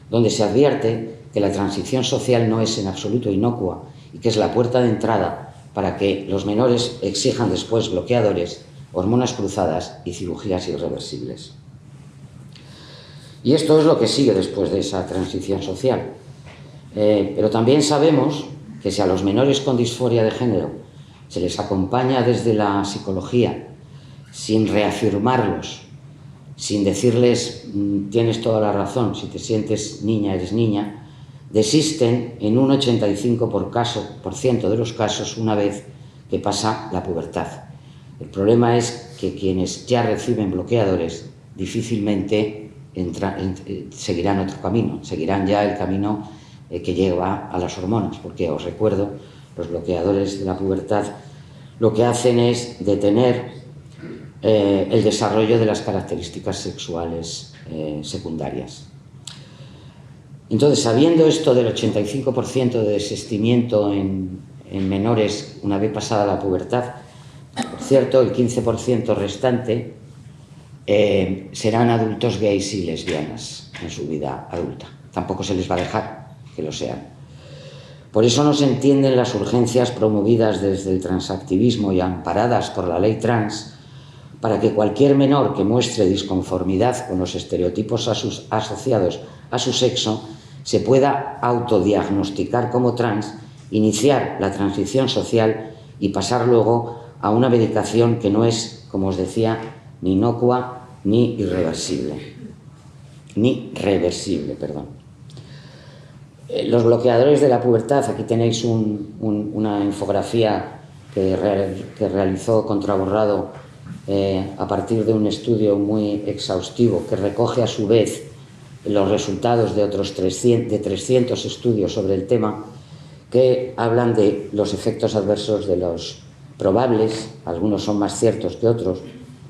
donde se advierte que la transición social no es en absoluto inocua y que es la puerta de entrada para que los menores exijan después bloqueadores, hormonas cruzadas y cirugías irreversibles. Y esto es lo que sigue después de esa transición social. Pero también sabemos que si a los menores con disforia de género se les acompaña desde la psicología, sin reafirmarlos, sin decirles tienes toda la razón, si te sientes niña, eres niña, desisten en un 85% de los casos una vez que pasa la pubertad. El problema es que quienes ya reciben bloqueadores difícilmente seguirán otro camino, seguirán ya el camino que lleva a las hormonas, porque os recuerdo, los bloqueadores de la pubertad lo que hacen es detener el desarrollo de las características sexuales secundarias. Entonces, sabiendo esto del 85% de desistimiento en menores una vez pasada la pubertad, por cierto, el 15% restante serán adultos gays y lesbianas en su vida adulta. Tampoco se les va a dejar que lo sean. Por eso no se entienden las urgencias promovidas desde el transactivismo y amparadas por la ley trans para que cualquier menor que muestre disconformidad con los estereotipos asociados a su sexo se pueda autodiagnosticar como trans, iniciar la transición social y pasar luego a una medicación que no es, como os decía, ni inocua ni reversible. Los bloqueadores de la pubertad, aquí tenéis una infografía que realizó Contraborrado a partir de un estudio muy exhaustivo que recoge a su vez los resultados de otros 300 estudios sobre el tema que hablan de los efectos adversos de los probables, algunos son más ciertos que otros,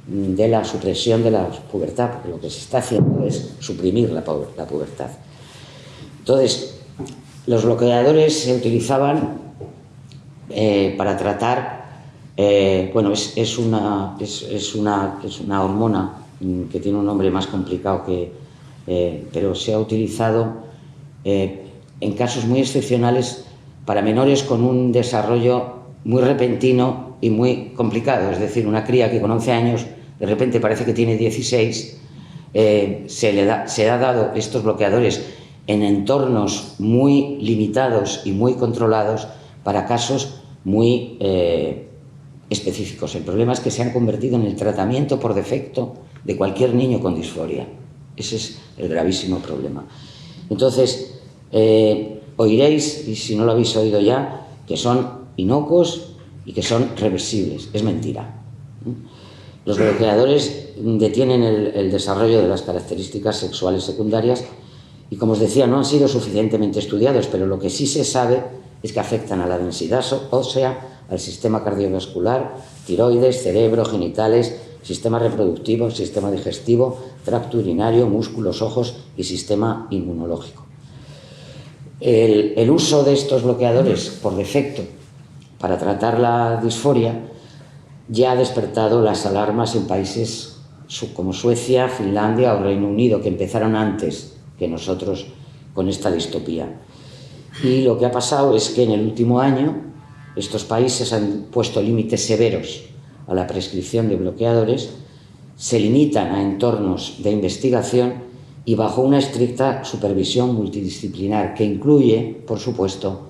de la supresión de la pubertad, porque lo que se está haciendo es suprimir la pubertad. Entonces, los bloqueadores se utilizaban para tratar, es una hormona que tiene un nombre más complicado pero se ha utilizado en casos muy excepcionales para menores con un desarrollo muy repentino y muy complicado, es decir, una cría que con 11 años de repente parece que tiene 16, se ha dado estos bloqueadores en entornos muy limitados y muy controlados para casos muy específicos. El problema es que se han convertido en el tratamiento por defecto de cualquier niño con disforia. Ese es el gravísimo problema. Entonces, oiréis, y si no lo habéis oído ya, que son inocuos y que son reversibles. Es mentira. Los bloqueadores detienen el desarrollo de las características sexuales secundarias y, como os decía, no han sido suficientemente estudiados, pero lo que sí se sabe es que afectan a la densidad ósea, al sistema cardiovascular, tiroides, cerebro, genitales, sistema reproductivo, sistema digestivo, tracto urinario, músculos, ojos y sistema inmunológico. El uso de estos bloqueadores por defecto para tratar la disforia ya ha despertado las alarmas en países como Suecia, Finlandia o Reino Unido, que empezaron antes que nosotros con esta distopía. Y lo que ha pasado es que en el último año estos países han puesto límites severos a la prescripción de bloqueadores, se limitan a entornos de investigación y bajo una estricta supervisión multidisciplinar que incluye, por supuesto,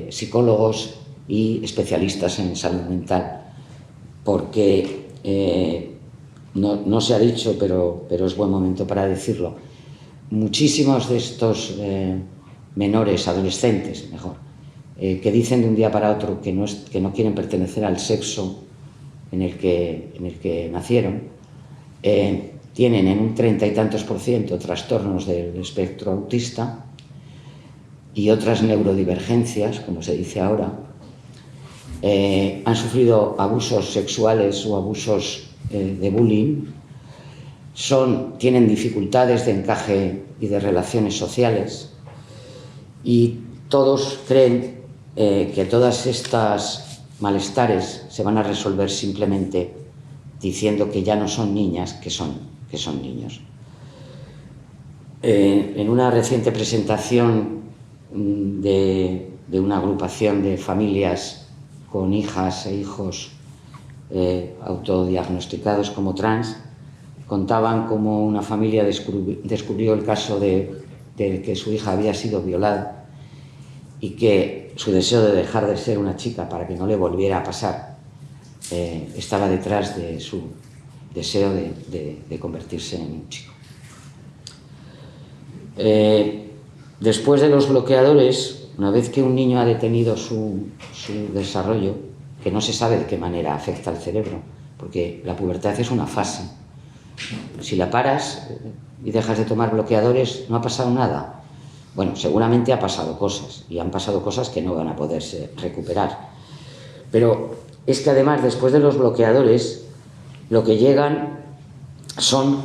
psicólogos y especialistas en salud mental, porque no se ha dicho, pero es buen momento para decirlo, muchísimos de estos menores, adolescentes, mejor, que dicen de un día para otro que no quieren pertenecer al sexo en el que nacieron, tienen en un 30 y tantos % trastornos del espectro autista y otras neurodivergencias, como se dice ahora, han sufrido abusos sexuales o abusos de bullying, tienen dificultades de encaje y de relaciones sociales, y todos creen que todas estas malestares se van a resolver simplemente diciendo que ya no son niñas, que son niños. En una reciente presentación de una agrupación de familias con hijas e hijos autodiagnosticados como trans, contaban cómo una familia descubrió el caso de que su hija había sido violada y que su deseo de dejar de ser una chica para que no le volviera a pasar estaba detrás de su deseo de convertirse en un chico. Después de los bloqueadores, una vez que un niño ha detenido su desarrollo, que no se sabe de qué manera afecta al cerebro, porque la pubertad es una fase. Si la paras y dejas de tomar bloqueadores, no ha pasado nada. Bueno, seguramente ha pasado cosas, y han pasado cosas que no van a poderse recuperar. Pero es que además, después de los bloqueadores, lo que llegan son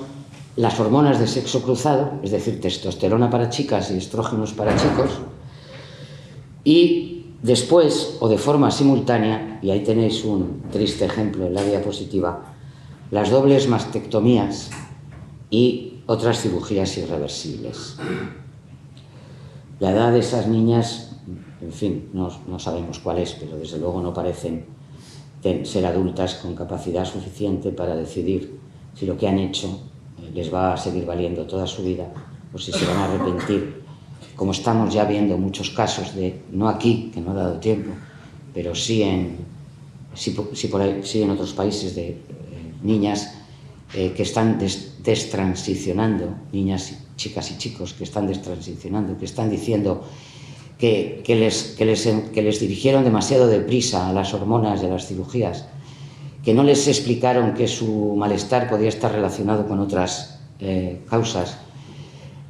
las hormonas de sexo cruzado, es decir, testosterona para chicas y estrógenos para chicos, y después, o de forma simultánea, y ahí tenéis un triste ejemplo en la diapositiva, las dobles mastectomías y otras cirugías irreversibles. La edad de esas niñas, en fin, no sabemos cuál es, pero desde luego no parecen ser adultas con capacidad suficiente para decidir si lo que han hecho les va a seguir valiendo toda su vida o si se van a arrepentir, como estamos ya viendo muchos casos no aquí, que no ha dado tiempo, pero sí en otros países de niñas que están destransicionando, niñas, chicas y chicos que están destransicionando, que están diciendo que les dirigieron demasiado deprisa a las hormonas y a las cirugías, que no les explicaron que su malestar podía estar relacionado con otras causas,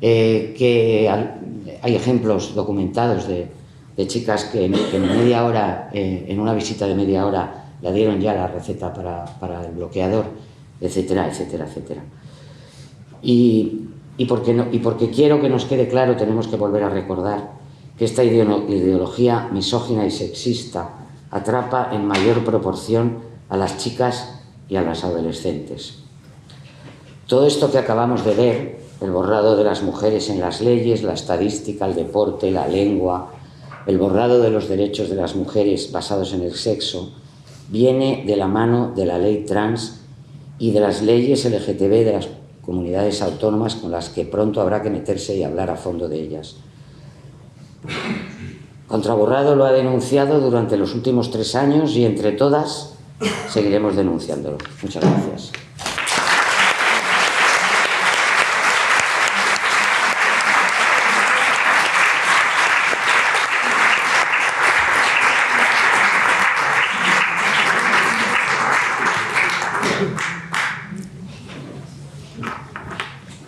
que hay ejemplos documentados de chicas que en media hora, en una visita de media hora, le dieron ya la receta para el bloqueador, etcétera, etcétera, etcétera. Y porque quiero que nos quede claro, tenemos que volver a recordar que esta ideología misógina y sexista atrapa en mayor proporción a las chicas y a las adolescentes. Todo esto que acabamos de ver, el borrado de las mujeres en las leyes, la estadística, el deporte, la lengua, el borrado de los derechos de las mujeres basados en el sexo, viene de la mano de la ley trans y de las leyes LGTB de las comunidades autónomas, con las que pronto habrá que meterse y hablar a fondo de ellas. Contraborrado lo ha denunciado durante los últimos 3 años y entre todas seguiremos denunciándolo. Muchas gracias.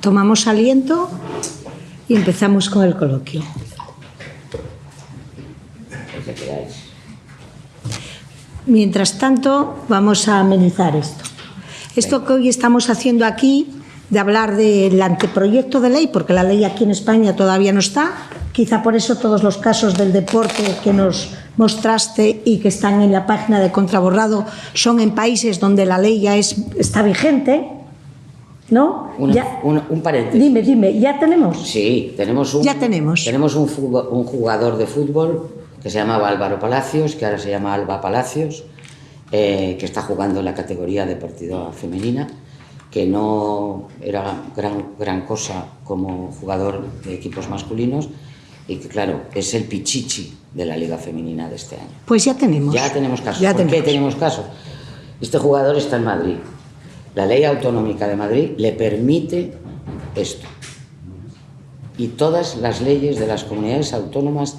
Tomamos aliento y empezamos con el coloquio. Mientras tanto, vamos a amenizar esto. Esto que hoy estamos haciendo aquí, de hablar del anteproyecto de ley, porque la ley aquí en España todavía no está, quizá por eso todos los casos del deporte que nos mostraste y que están en la página de Contraborrado son en países donde la ley ya está vigente. ¿no? Un paréntesis. Dime, ¿ya tenemos? Sí, tenemos un jugador de fútbol que se llamaba Álvaro Palacios, que ahora se llama Alba Palacios, que está jugando en la categoría deportiva femenina, que no era gran cosa como jugador de equipos masculinos y que, claro, es el pichichi de la Liga Femenina de este año. Pues ya tenemos. Ya tenemos casos. ¿Por qué tenemos casos? Este jugador está en Madrid. La ley autonómica de Madrid le permite esto. Y todas las leyes de las comunidades autónomas,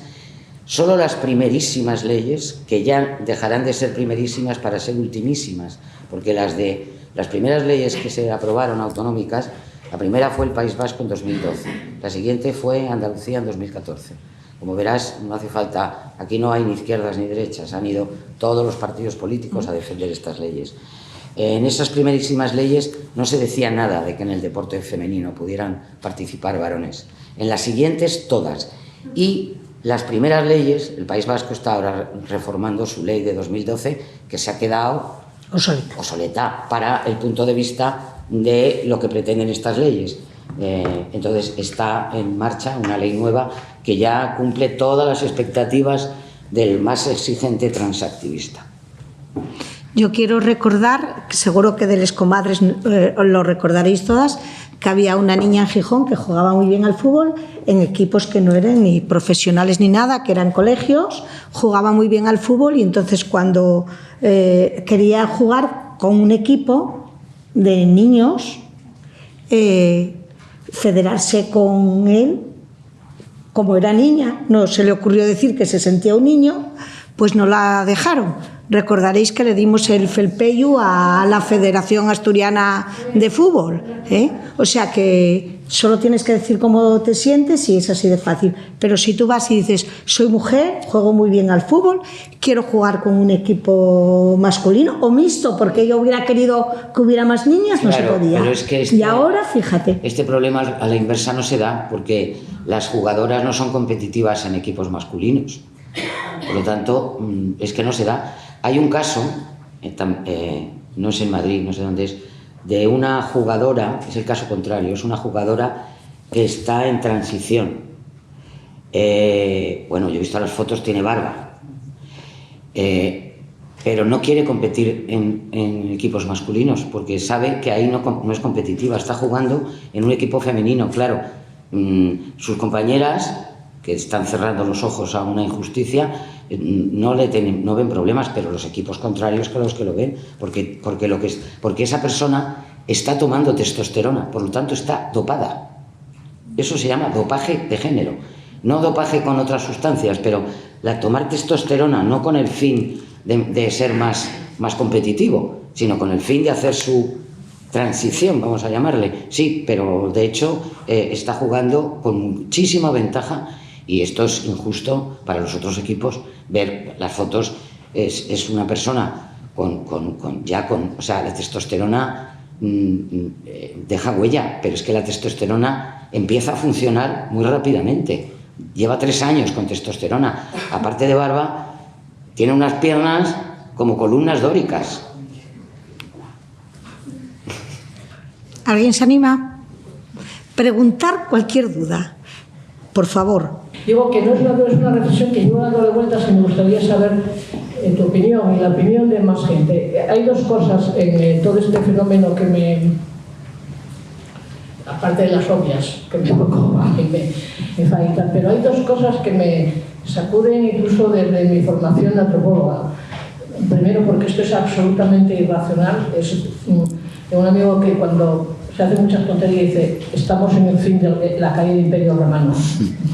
solo las primerísimas leyes, que ya dejarán de ser primerísimas para ser ultimísimas, porque las primeras leyes que se aprobaron autonómicas, la primera fue el País Vasco en 2012, la siguiente fue Andalucía en 2014. Como verás, no hace falta, aquí no hay ni izquierdas ni derechas, han ido todos los partidos políticos a defender estas leyes. En esas primerísimas leyes no se decía nada de que en el deporte femenino pudieran participar varones. En las siguientes, todas. Y las primeras leyes, el País Vasco está ahora reformando su ley de 2012, que se ha quedado obsoleta para el punto de vista de lo que pretenden estas leyes. Entonces está en marcha una ley nueva que ya cumple todas las expectativas del más exigente transactivista. Yo quiero recordar, seguro que de las comadres lo recordaréis todas, que había una niña en Gijón que jugaba muy bien al fútbol en equipos que no eran ni profesionales ni nada, que eran colegios, jugaba muy bien al fútbol y entonces cuando quería jugar con un equipo de niños, federarse con él, como era niña, no se le ocurrió decir que se sentía un niño, pues no la dejaron. Recordaréis que le dimos el felpeyu a la Federación Asturiana de Fútbol, ¿eh? O sea que solo tienes que decir cómo te sientes y es así de fácil. Pero si tú vas y dices, soy mujer, juego muy bien al fútbol, quiero jugar con un equipo masculino o mixto, porque yo hubiera querido que hubiera más niñas, no se podía. Pero es que y ahora, fíjate. Este problema a la inversa no se da porque las jugadoras no son competitivas en equipos masculinos. Por lo tanto, es que no se da. Hay un caso, no es en Madrid, no sé dónde es, de una jugadora, es el caso contrario, es una jugadora que está en transición. Bueno, yo he visto las fotos, tiene barba, pero no quiere competir en equipos masculinos porque sabe que ahí no es competitiva, está jugando en un equipo femenino, claro. Sus compañeras, que están cerrando los ojos a una injusticia, no ven problemas, pero los equipos contrarios que los que lo ven, porque esa persona está tomando testosterona, por lo tanto está dopada. Eso se llama dopaje de género, no dopaje con otras sustancias, pero tomar testosterona no con el fin de ser más competitivo, sino con el fin de hacer su transición, vamos a llamarle. Sí, pero de hecho está jugando con muchísima ventaja. Y esto es injusto para los otros equipos. Ver las fotos, es una persona o sea, la testosterona deja huella, pero es que la testosterona empieza a funcionar muy rápidamente. Lleva 3 años con testosterona. Aparte de barba, tiene unas piernas como columnas dóricas. ¿Alguien se anima? Preguntar cualquier duda, por favor. Digo que no es una reflexión que llevo dándole vueltas y me gustaría saber en tu opinión y la opinión de más gente. Hay dos cosas en todo este fenómeno que aparte de las obvias, que me faltan, pero hay dos cosas que me sacuden incluso desde mi formación de antropóloga. Primero, porque esto es absolutamente irracional. Tengo un amigo que cuando se hace muchas tonterías y dice, estamos en el fin de la caída del Imperio Romano,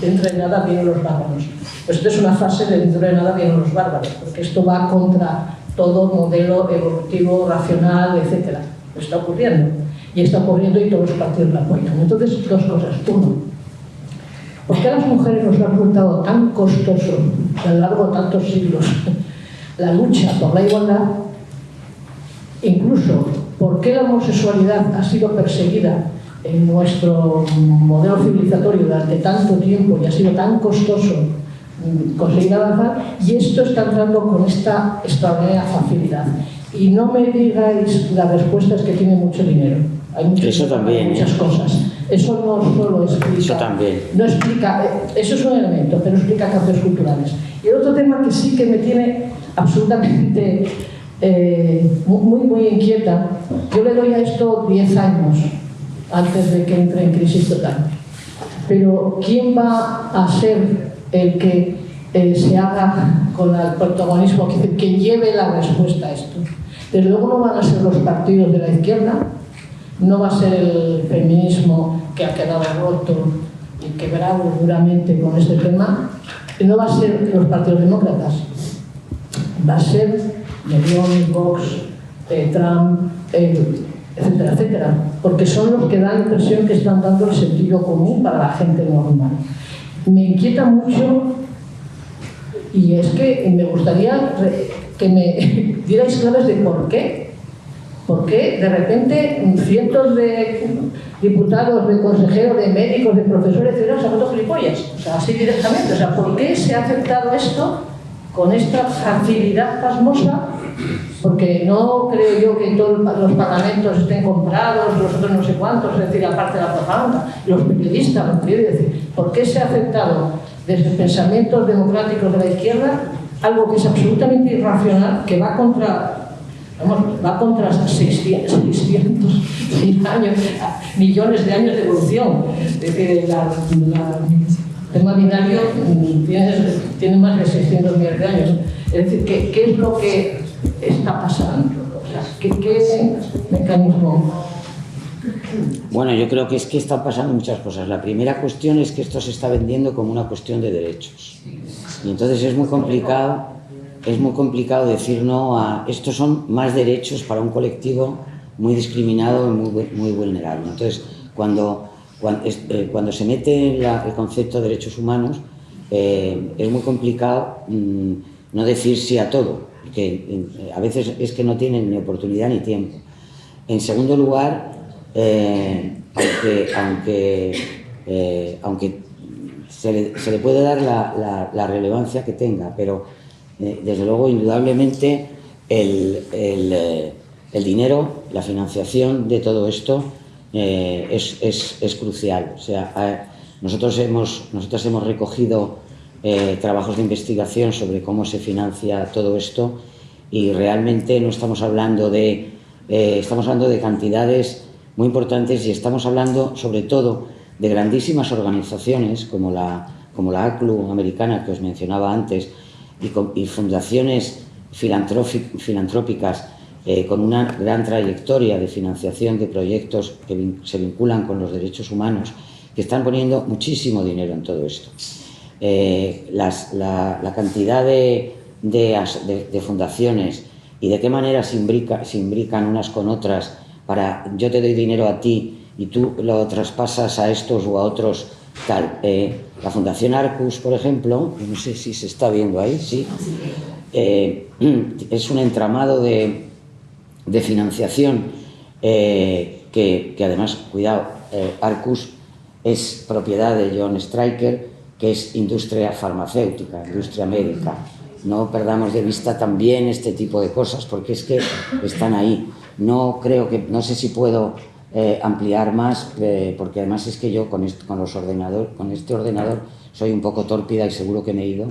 dentro de nada vienen los bárbaros. Pues esto es una fase de dentro de nada vienen los bárbaros, porque esto va contra todo modelo evolutivo, racional, etc. Está ocurriendo, y está ocurriendo y todos los partidos la apoyan. Entonces, dos cosas. Uno, ¿por qué a las mujeres nos ha resultado tan costoso, a lo largo de tantos siglos, la lucha por la igualdad? Incluso, ¿por qué la homosexualidad ha sido perseguida en nuestro modelo civilizatorio durante tanto tiempo y ha sido tan costoso conseguir avanzar? Y esto está entrando con esta extraordinaria facilidad. Y no me digáis, la respuesta es que tiene mucho dinero. Hay muchos eso también, muchas cosas. Eso no solo explica... Eso también. No explica... Eso es un elemento, pero explica cambios culturales. Y el otro tema que sí que me tiene absolutamente muy inquieta, yo le doy a esto 10 años antes de que entre en crisis total. Pero ¿quién va a ser el que se haga con el protagonismo, quien lleve la respuesta a esto? Desde luego no van a ser los partidos de la izquierda, no va a ser el feminismo que ha quedado roto y quebrado duramente con este tema, no va a ser los partidos demócratas, va a ser Meloni, Vox, Trump, etcétera, etcétera, porque son los que dan la impresión que están dando el sentido común para la gente normal. Me inquieta mucho y es que me gustaría que me dierais claves de por qué. ¿Por qué de repente cientos de diputados, de consejeros, de médicos, de profesores, etcétera, se han vuelto gilipollas? O sea, así directamente. O sea, ¿por qué se ha aceptado esto con esta facilidad pasmosa? Porque no creo yo que todos los parlamentos estén comprados, los otros no sé cuántos, es decir, aparte de la propaganda, los periodistas, lo que quiero decir. ¿Por qué se ha aceptado desde pensamientos democráticos de la izquierda algo que es absolutamente irracional, que va contra 600 años, millones de años de evolución? Es decir, el tema binario tiene más de 600 millones de años. Es decir, ¿qué es lo que está pasando? O sea, ¿qué mecanismo? Bueno, yo creo que es que están pasando muchas cosas. La primera cuestión es que esto se está vendiendo como una cuestión de derechos. Y entonces es muy complicado decir no a... Estos son más derechos para un colectivo muy discriminado y muy vulnerable. Entonces, cuando se mete el concepto de derechos humanos, es muy complicado no decir sí a todo, porque a veces es que no tienen ni oportunidad ni tiempo. En segundo lugar, aunque se le puede dar la relevancia que tenga, pero desde luego, indudablemente, el dinero, la financiación de todo esto es crucial. O sea, nosotros hemos recogido trabajos de investigación sobre cómo se financia todo esto y realmente no estamos hablando estamos hablando de cantidades muy importantes y estamos hablando sobre todo de grandísimas organizaciones como la ACLU americana que os mencionaba antes y fundaciones filantrópicas con una gran trayectoria de financiación de proyectos que se vinculan con los derechos humanos, que están poniendo muchísimo dinero en todo esto. La cantidad de fundaciones y de qué manera se imbrican unas con otras para yo te doy dinero a ti y tú lo traspasas a estos o a otros tal. La Fundación Arcus, por ejemplo, no sé si se está viendo ahí, sí, es un entramado de financiación que además, cuidado, Arcus es propiedad de John Stryker, que es industria farmacéutica, industria médica. No perdamos de vista también este tipo de cosas, porque es que están ahí. No sé si puedo ampliar más, porque además es que yo con este ordenador soy un poco tórpida y seguro que me he ido.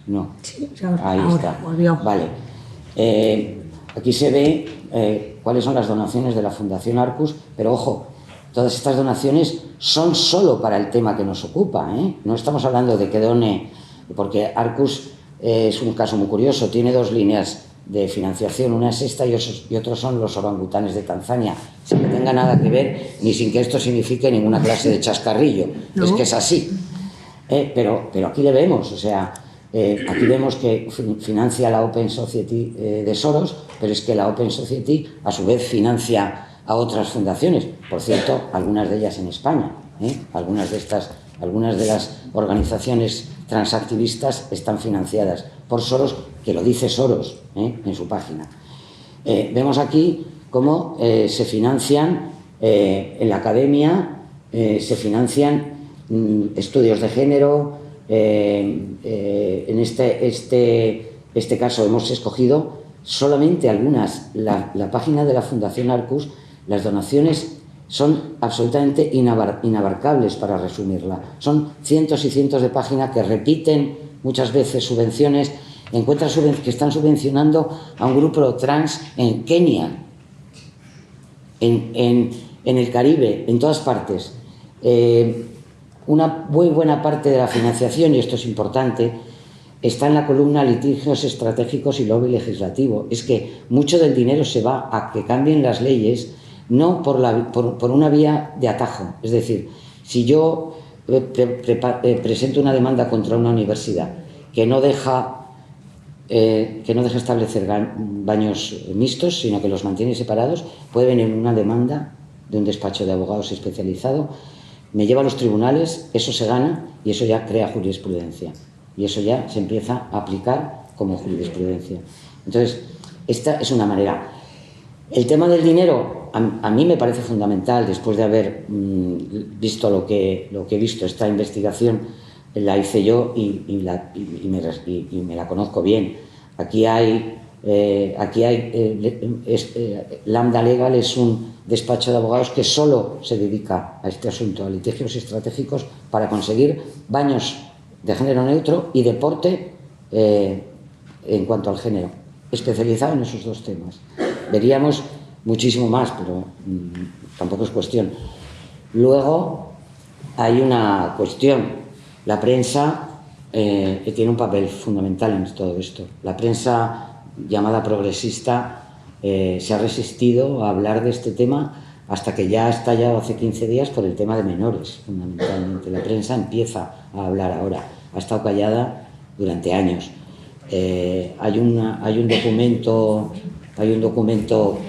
No, sí, ahí está. Volvió. Vale. Aquí se ve cuáles son las donaciones de la Fundación Arcus, pero ojo, todas estas donaciones son solo para el tema que nos ocupa, ¿eh? No estamos hablando de que done, porque Arcus es un caso muy curioso, tiene dos líneas de financiación, una es esta y otros son los orangutanes de Tanzania, sin que tenga nada que ver ni sin que esto signifique ninguna clase de chascarrillo, no. Es que es así. Pero aquí le vemos, o sea, aquí vemos que financia la Open Society de Soros, pero es que la Open Society a su vez financia a otras fundaciones, por cierto, algunas de ellas en España, algunas de las organizaciones transactivistas están financiadas por Soros, que lo dice Soros en su página. Vemos aquí cómo se financian en la academia, se financian estudios de género. En este caso hemos escogido solamente algunas, la página de la Fundación Arcus, las donaciones son absolutamente inabarcables, para resumirla. Son cientos y cientos de páginas que repiten muchas veces subvenciones. Encuentras que están subvencionando a un grupo trans en Kenia, en el Caribe, en todas partes. Una muy buena parte de la financiación, y esto es importante, está en la columna litigios estratégicos y lobby legislativo. Es que mucho del dinero se va a que cambien las leyes, no por una vía de atajo. Es decir, si yo presento una demanda contra una universidad que no deja establecer baños mixtos, sino que los mantiene separados, puede venir una demanda de un despacho de abogados especializado, me lleva a los tribunales, eso se gana y eso ya crea jurisprudencia. Y eso ya se empieza a aplicar como jurisprudencia. Entonces, esta es una manera. El tema del dinero, a mí me parece fundamental, después de haber visto lo que he visto. Esta investigación la hice yo y me la conozco bien. Aquí hay Lambda Legal es un despacho de abogados que solo se dedica a este asunto, a litigios estratégicos, para conseguir baños de género neutro y deporte en cuanto al género, especializado en esos dos temas. Veríamos muchísimo más, pero tampoco es cuestión. Luego hay una cuestión. La prensa tiene un papel fundamental en todo esto. La prensa llamada progresista se ha resistido a hablar de este tema hasta que ya ha estallado hace 15 días por el tema de menores, fundamentalmente. La prensa empieza a hablar ahora, ha estado callada durante años. Hay un documento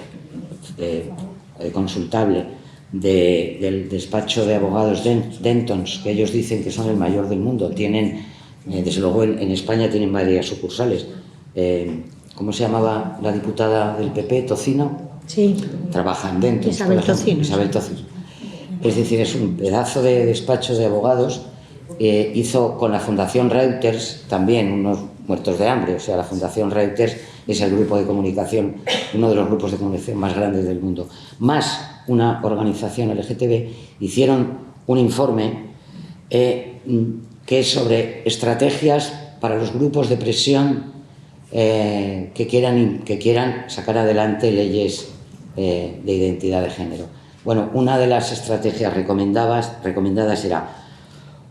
consultable del despacho de abogados Dentons, que ellos dicen que son el mayor del mundo. Tienen, desde luego en España tienen varias sucursales. ¿Cómo se llamaba la diputada del PP? ¿Tocino? Sí. Trabaja en Dentons. Isabel Tocino. Isabel Tocino. Es decir, es un pedazo de despacho de abogados. Hizo con la Fundación Reuters también unos muertos de hambre. O sea, la Fundación Reuters es el grupo de comunicación, uno de los grupos de comunicación más grandes del mundo, más una organización LGTB. Hicieron un informe que es sobre estrategias para los grupos de presión que quieran sacar adelante leyes de identidad de género. Bueno, una de las estrategias recomendadas era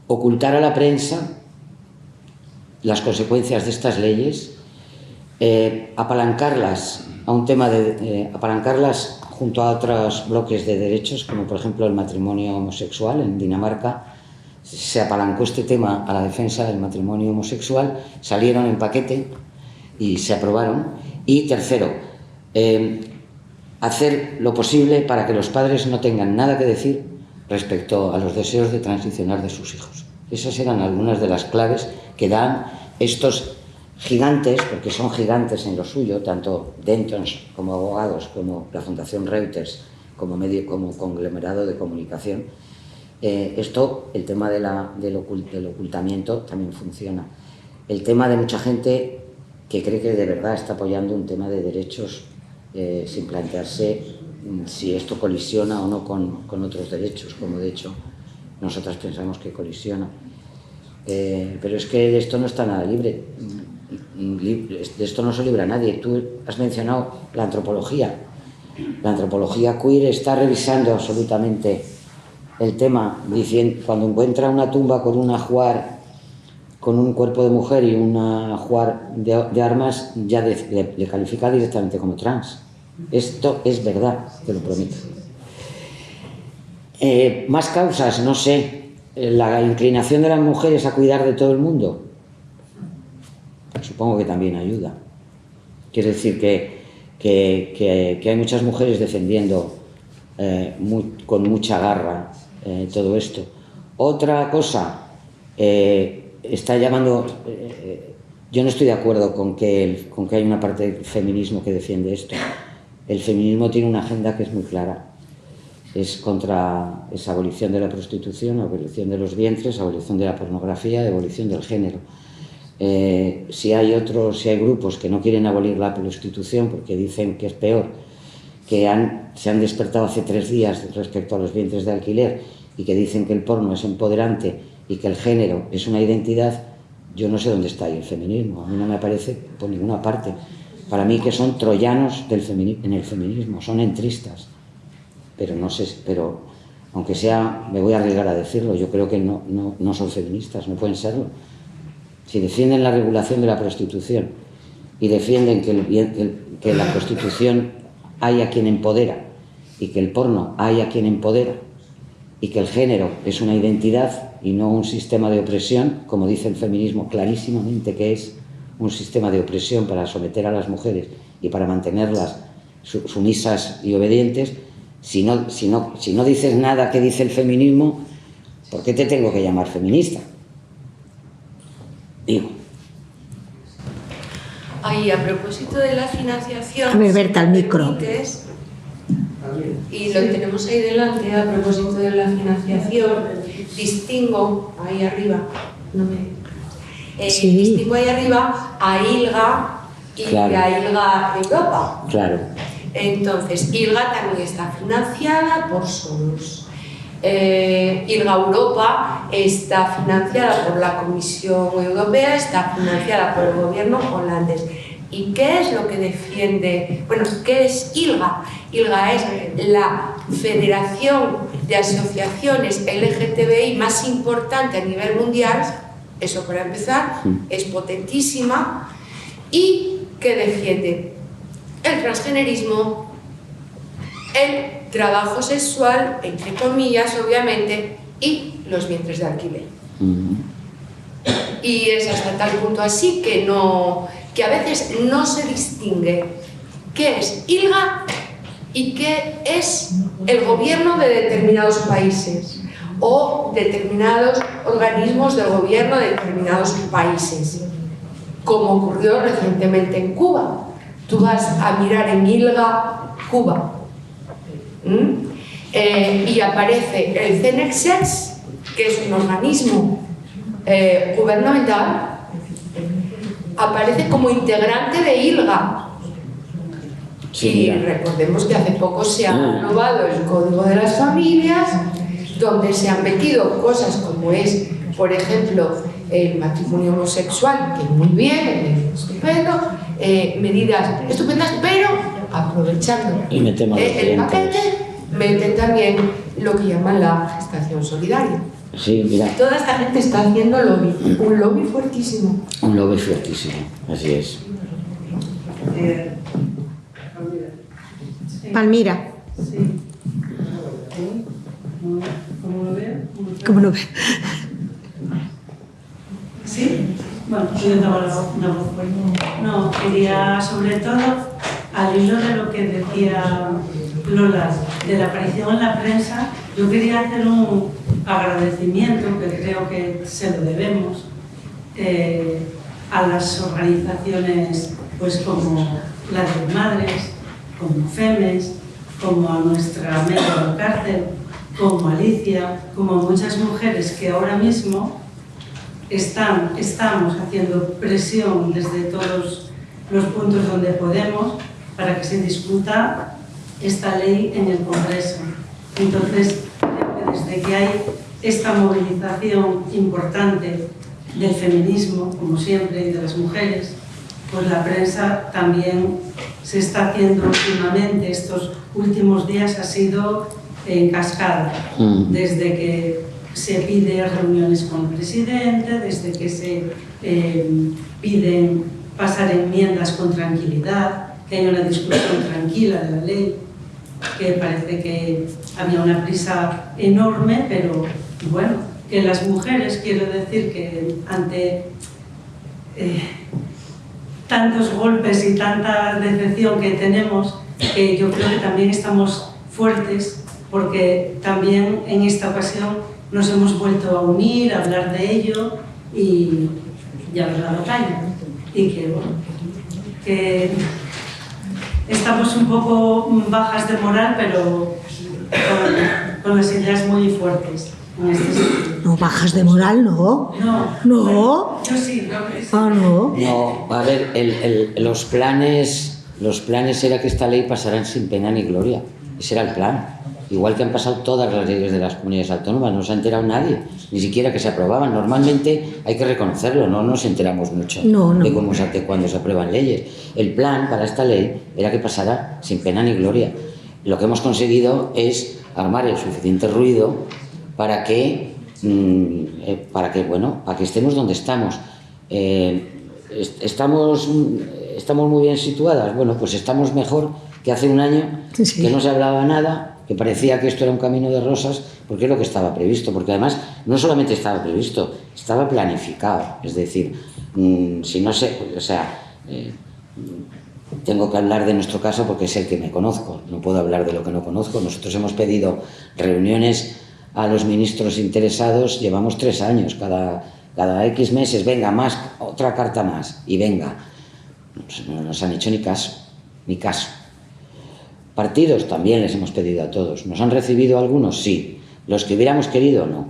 ocultar a la prensa las consecuencias de estas leyes, apalancarlas a un tema apalancarlas junto a otros bloques de derechos, como por ejemplo el matrimonio homosexual. En Dinamarca se apalancó este tema a la defensa del matrimonio homosexual, salieron en paquete y se aprobaron. Y tercero, hacer lo posible para que los padres no tengan nada que decir respecto a los deseos de transicionar de sus hijos. Esas eran algunas de las claves que dan estos gigantes, porque son gigantes en lo suyo, tanto Dentons como abogados, como la Fundación Reuters, como conglomerado de comunicación. El tema del ocultamiento también funciona. El tema de mucha gente que cree que de verdad está apoyando un tema de derechos sin plantearse si esto colisiona o no con otros derechos, como de hecho nosotras pensamos que colisiona. Pero es que de esto no está nada libre. De esto no se libra nadie. Tú has mencionado la antropología. La antropología queer está revisando absolutamente el tema, diciendo, cuando encuentra una tumba con un ajuar, con un cuerpo de mujer y un ajuar de armas, ya le califica directamente como trans. Esto es verdad, te lo prometo. Más causas, no sé. La inclinación de las mujeres a cuidar de todo el mundo, supongo que también ayuda. Quiere decir que hay muchas mujeres defendiendo con mucha garra todo esto. Otra cosa, está llamando... yo no estoy de acuerdo con que hay una parte del feminismo que defiende esto. El feminismo tiene una agenda que es muy clara. Es contra esa abolición de la prostitución, abolición de los vientres, abolición de la pornografía, abolición del género. Si hay grupos que no quieren abolir la prostitución porque dicen que es peor que se han despertado hace 3 días respecto a los vientres de alquiler y que dicen que el porno es empoderante y que el género es una identidad, yo no sé dónde está ahí el feminismo. A mí no me aparece por ninguna parte. Para mí que son troyanos en el feminismo, son entristas. Pero no sé, pero aunque sea, me voy a arriesgar a decirlo, yo creo que no son feministas, no pueden serlo. Si defienden la regulación de la prostitución y defienden que la prostitución hay a quien empodera y que el porno hay a quien empodera y que el género es una identidad y no un sistema de opresión, como dice el feminismo clarísimamente que es un sistema de opresión para someter a las mujeres y para mantenerlas sumisas y obedientes, si no dices nada que dice el feminismo, ¿por qué te tengo que llamar feminista? Digo. Ahí, a propósito de la financiación... A ver, Berta, al micro. Y lo tenemos ahí delante, a propósito de la financiación, distingo ahí arriba, distingo ahí arriba a ILGA y claro. a ILGA Europa. Claro. Entonces, ILGA también está financiada por Soros. ILGA Europa está financiada por la Comisión Europea, está financiada por el gobierno holandés. ¿Y qué es lo que defiende? Bueno, ¿qué es ILGA? ILGA es la federación de asociaciones LGTBI más importante a nivel mundial, eso para empezar, es potentísima, y que defiende el transgenerismo, el trabajo sexual, entre comillas, obviamente, y los vientres de alquiler. Y es hasta tal punto así que a veces no se distingue qué es ILGA y qué es el gobierno de determinados países o determinados organismos del gobierno de determinados países, como ocurrió recientemente en Cuba. Tú vas a mirar en ILGA Cuba y aparece el CNEXES, que es un organismo gubernamental, aparece como integrante de ILGA. Sí, y recordemos que hace poco se ha renovado el Código de las Familias, donde se han metido cosas como es, por ejemplo, el matrimonio homosexual, que muy bien, estupendo, medidas estupendas, pero aprovechando el paquete, meten también lo que llaman la gestación solidaria. Sí, mira. Toda esta gente está haciendo lobby, un lobby fuertísimo. Un lobby fuertísimo, así es. Palmira. Sí. ¿Cómo lo veo? ¿Cómo lo ve? ¿Sí? Bueno, yo daba la voz. No, quería sobre todo, al hilo de lo que decía Lola, de la aparición en la prensa, yo quería hacer un agradecimiento, que creo que se lo debemos, a las organizaciones pues como la de Madres, como FEMES, como a nuestra media cárcel, como Alicia, como muchas mujeres que ahora mismo estamos haciendo presión desde todos los puntos donde podemos para que se discuta esta ley en el Congreso. Entonces, creo que desde que hay esta movilización importante del feminismo, como siempre, y de las mujeres, pues la prensa también se está haciendo últimamente. Estos últimos días ha sido en cascada, desde que se pide reuniones con el presidente, desde que se piden pasar enmiendas con tranquilidad, que haya una discusión tranquila de la ley, que parece que había una prisa enorme, pero bueno, que las mujeres, quiero decir que ante tantos golpes y tanta decepción que tenemos, yo creo que también estamos fuertes, porque también en esta ocasión nos hemos vuelto a unir, a hablar de ello y ya nos da la caña. Y que, bueno, que estamos un poco bajas de moral, pero con las ideas muy fuertes en este sentido. No, bajas de moral, no. No. Yo sí. Ah, no. No, a ver, los planes los planes era que esta ley pasara sin pena ni gloria. Ese era el plan. Igual que han pasado todas las leyes de las comunidades autónomas, no se ha enterado nadie, ni siquiera que se aprobaban. Normalmente hay que reconocerlo, no nos enteramos mucho de cómo cuando se aprueban leyes. El plan para esta ley era que pasara sin pena ni gloria. Lo que hemos conseguido es armar el suficiente ruido para que estemos donde estamos. Estamos muy bien situadas. Bueno, pues estamos mejor que hace un año, sí, que no se hablaba nada, que parecía que esto era un camino de rosas, porque es lo que estaba previsto, porque además no solamente estaba previsto, estaba planificado. Es decir, si no sé, o sea, tengo que hablar de nuestro caso porque es el que me conozco, no puedo hablar de lo que no conozco. Nosotros hemos pedido reuniones a los ministros interesados, llevamos 3 años, cada X meses, venga, más, otra carta más, y venga. No nos han hecho ni caso. Partidos también les hemos pedido a todos. ¿Nos han recibido algunos? Sí. Los que hubiéramos querido, no.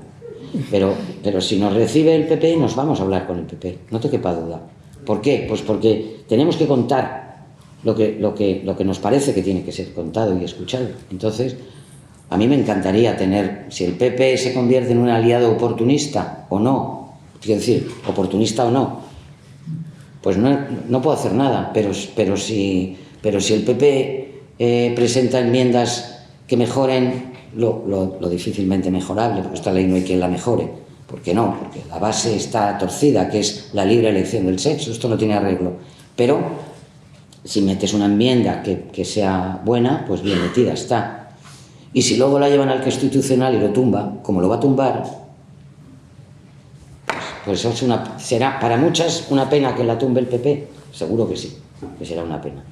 Pero si nos recibe el PP, nos vamos a hablar con el PP, no te quepa duda. ¿Por qué? Pues porque tenemos que contar lo que nos parece que tiene que ser contado y escuchado. Entonces, a mí me encantaría tener, si el PP se convierte en un aliado oportunista o no, quiero decir, oportunista o no, pues no puedo hacer nada, pero si el PP presenta enmiendas que mejoren lo difícilmente mejorable, porque esta ley no hay quien la mejore. ¿Por qué no? Porque la base está torcida, que es la libre elección del sexo, esto no tiene arreglo. Pero si metes una enmienda que sea buena, pues bien metida está. Y si luego la llevan al Constitucional y lo tumba, como lo va a tumbar, pues será para muchas una pena que la tumbe el PP, seguro que sí, que será una pena.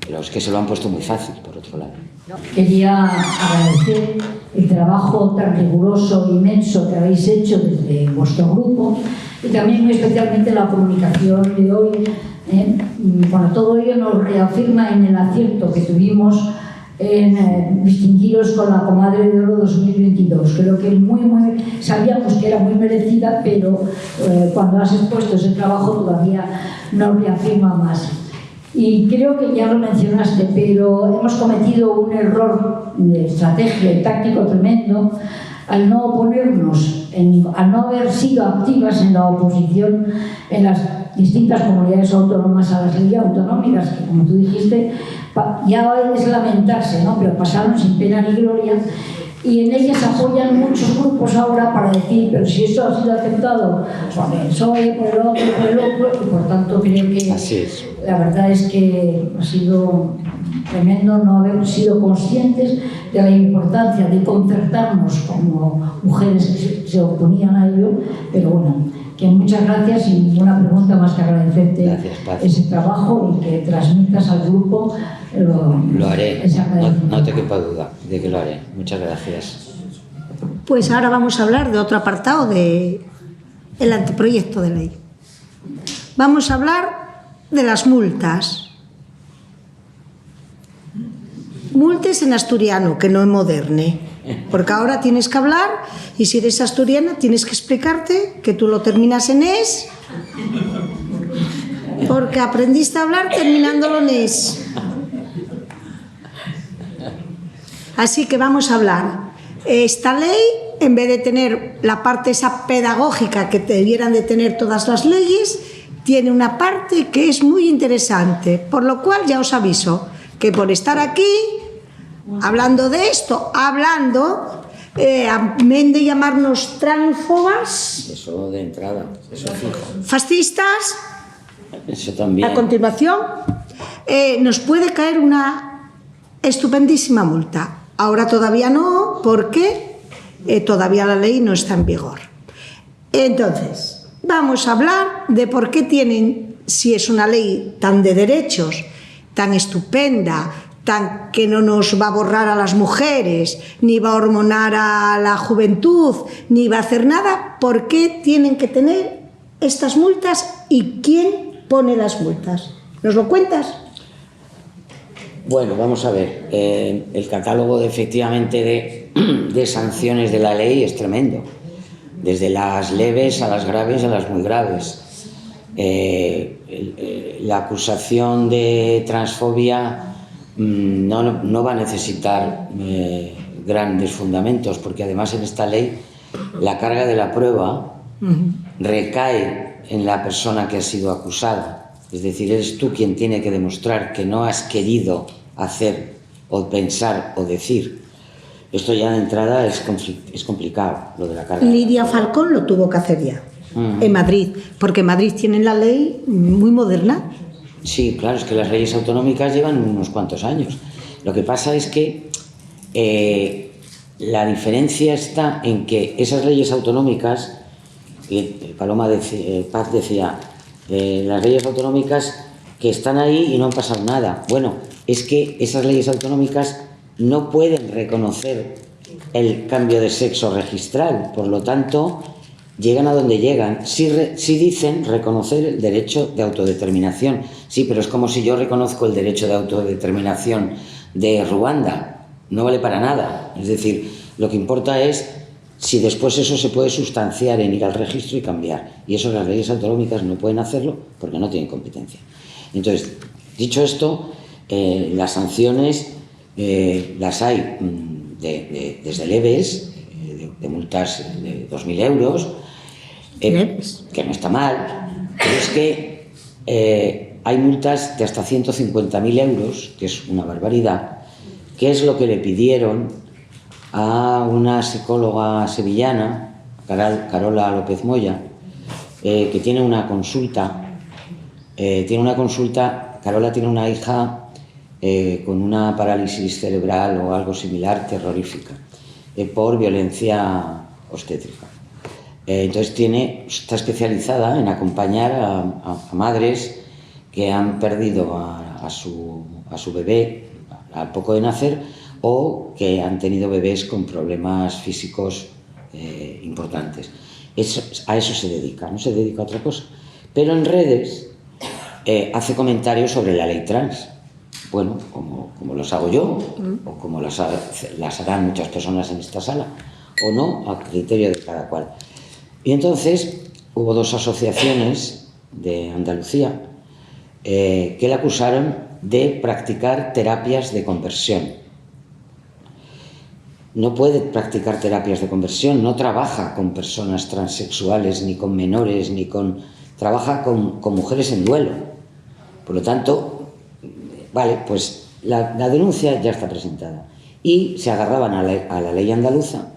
Pero es que se lo han puesto muy fácil, por otro lado. Quería agradecer el trabajo tan riguroso, inmenso que habéis hecho desde vuestro grupo y también muy especialmente la comunicación de hoy. Bueno, todo ello nos reafirma en el acierto que tuvimos en distinguiros con la Comadre de Oro 2022. Creo que sabíamos que era muy merecida, pero cuando has expuesto ese trabajo todavía nos reafirma más. Y creo que ya lo mencionaste, pero hemos cometido un error de estrategia y táctico tremendo al no oponernos, al no haber sido activas en la oposición en las distintas comunidades autónomas a las leyes autonómicas, que como tú dijiste, ya es lamentarse, ¿no? Pero pasaron sin pena ni gloria. Y en ellas apoyan muchos grupos ahora para decir, pero si esto ha sido aceptado por el PSOE, por el otro, y por tanto creo que la verdad es que ha sido tremendo no haber sido conscientes de la importancia de concertarnos como mujeres que se oponían a ello, pero bueno, que muchas gracias y ninguna pregunta más que agradecerte ese trabajo y que transmitas al grupo lo haré, no te quepa duda de que lo haré. Muchas gracias. Pues ahora vamos a hablar de otro apartado del anteproyecto de ley. Vamos a hablar de las multas. Multes en asturiano, que no en moderne. Porque ahora tienes que hablar y si eres asturiana tienes que explicarte que tú lo terminas en es, porque aprendiste a hablar terminándolo en es. Así que vamos a hablar. Esta ley, en vez de tener la parte esa pedagógica que debieran de tener todas las leyes, tiene una parte que es muy interesante, por lo cual ya os aviso que por estar aquí hablando de esto, amén de llamarnos transfobas, eso de entrada, eso fijo, fascistas, eso también. A continuación, nos puede caer una estupendísima multa. Ahora todavía no, porque todavía la ley no está en vigor. Entonces, vamos a hablar de por qué tienen, si es una ley tan de derechos, tan estupenda, tan que no nos va a borrar a las mujeres, ni va a hormonar a la juventud, ni va a hacer nada, ¿por qué tienen que tener estas multas y quién pone las multas? ¿Nos lo cuentas? Bueno, vamos a ver. El catálogo efectivamente de sanciones de la ley es tremendo, desde las leves a las graves a las muy graves. la acusación de transfobia no va a necesitar grandes fundamentos, porque además en esta ley la carga de la prueba recae en la persona que ha sido acusada. Es decir, eres tú quien tiene que demostrar que no has querido hacer o pensar o decir. Esto ya de entrada es complicado, lo de la carga. Lidia Falcón lo tuvo que hacer ya, en Madrid, porque en Madrid tienen la ley muy moderna. Sí, claro, es que las leyes autonómicas llevan unos cuantos años. Lo que pasa es que la diferencia está en que esas leyes autonómicas, Paloma Paz decía, las leyes autonómicas que están ahí y no han pasado nada. Bueno, es que esas leyes autonómicas no pueden reconocer el cambio de sexo registral, por lo tanto, llegan a donde llegan. Sí dicen reconocer el derecho de autodeterminación, sí, pero es como si yo reconozco el derecho de autodeterminación de Ruanda, no vale para nada. Es decir, lo que importa es si después eso se puede sustanciar en ir al registro y cambiar, y eso las leyes autonómicas no pueden hacerlo porque no tienen competencia. Entonces, dicho esto, las sanciones las hay desde leves, de multas de 2.000 euros, que no está mal, pero es que hay multas de hasta 150.000 euros, que es una barbaridad, que es lo que le pidieron a una psicóloga sevillana, Carola López Moya, que tiene una consulta. Carola tiene una hija con una parálisis cerebral o algo similar, terrorífica, por violencia obstétrica. Entonces está especializada en acompañar a madres que han perdido a su bebé al poco de nacer o que han tenido bebés con problemas físicos importantes. A eso se dedica, no se dedica a otra cosa. Pero en redes hace comentarios sobre la ley trans. Bueno, como los hago yo, o como las harán muchas personas en esta sala, o no, a criterio de cada cual. Y entonces hubo 2 asociaciones de Andalucía que la acusaron de practicar terapias de conversión. No puede practicar terapias de conversión, no trabaja con personas transexuales, ni con menores, trabaja con mujeres en duelo. Por lo tanto, vale, pues la denuncia ya está presentada. Y se agarraban a la ley andaluza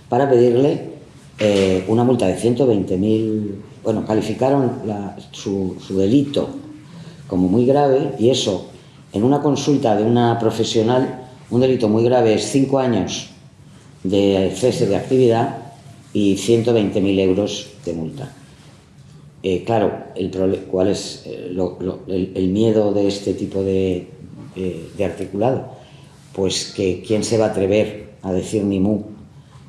para pedirle una multa de 120.000... Bueno, calificaron su delito como muy grave, y eso, en una consulta de una profesional, un delito muy grave es 5 años de cese de actividad y 120.000 euros de multa. Claro, ¿cuál es el miedo de este tipo de articulado? Pues que quién se va a atrever a decir ni mu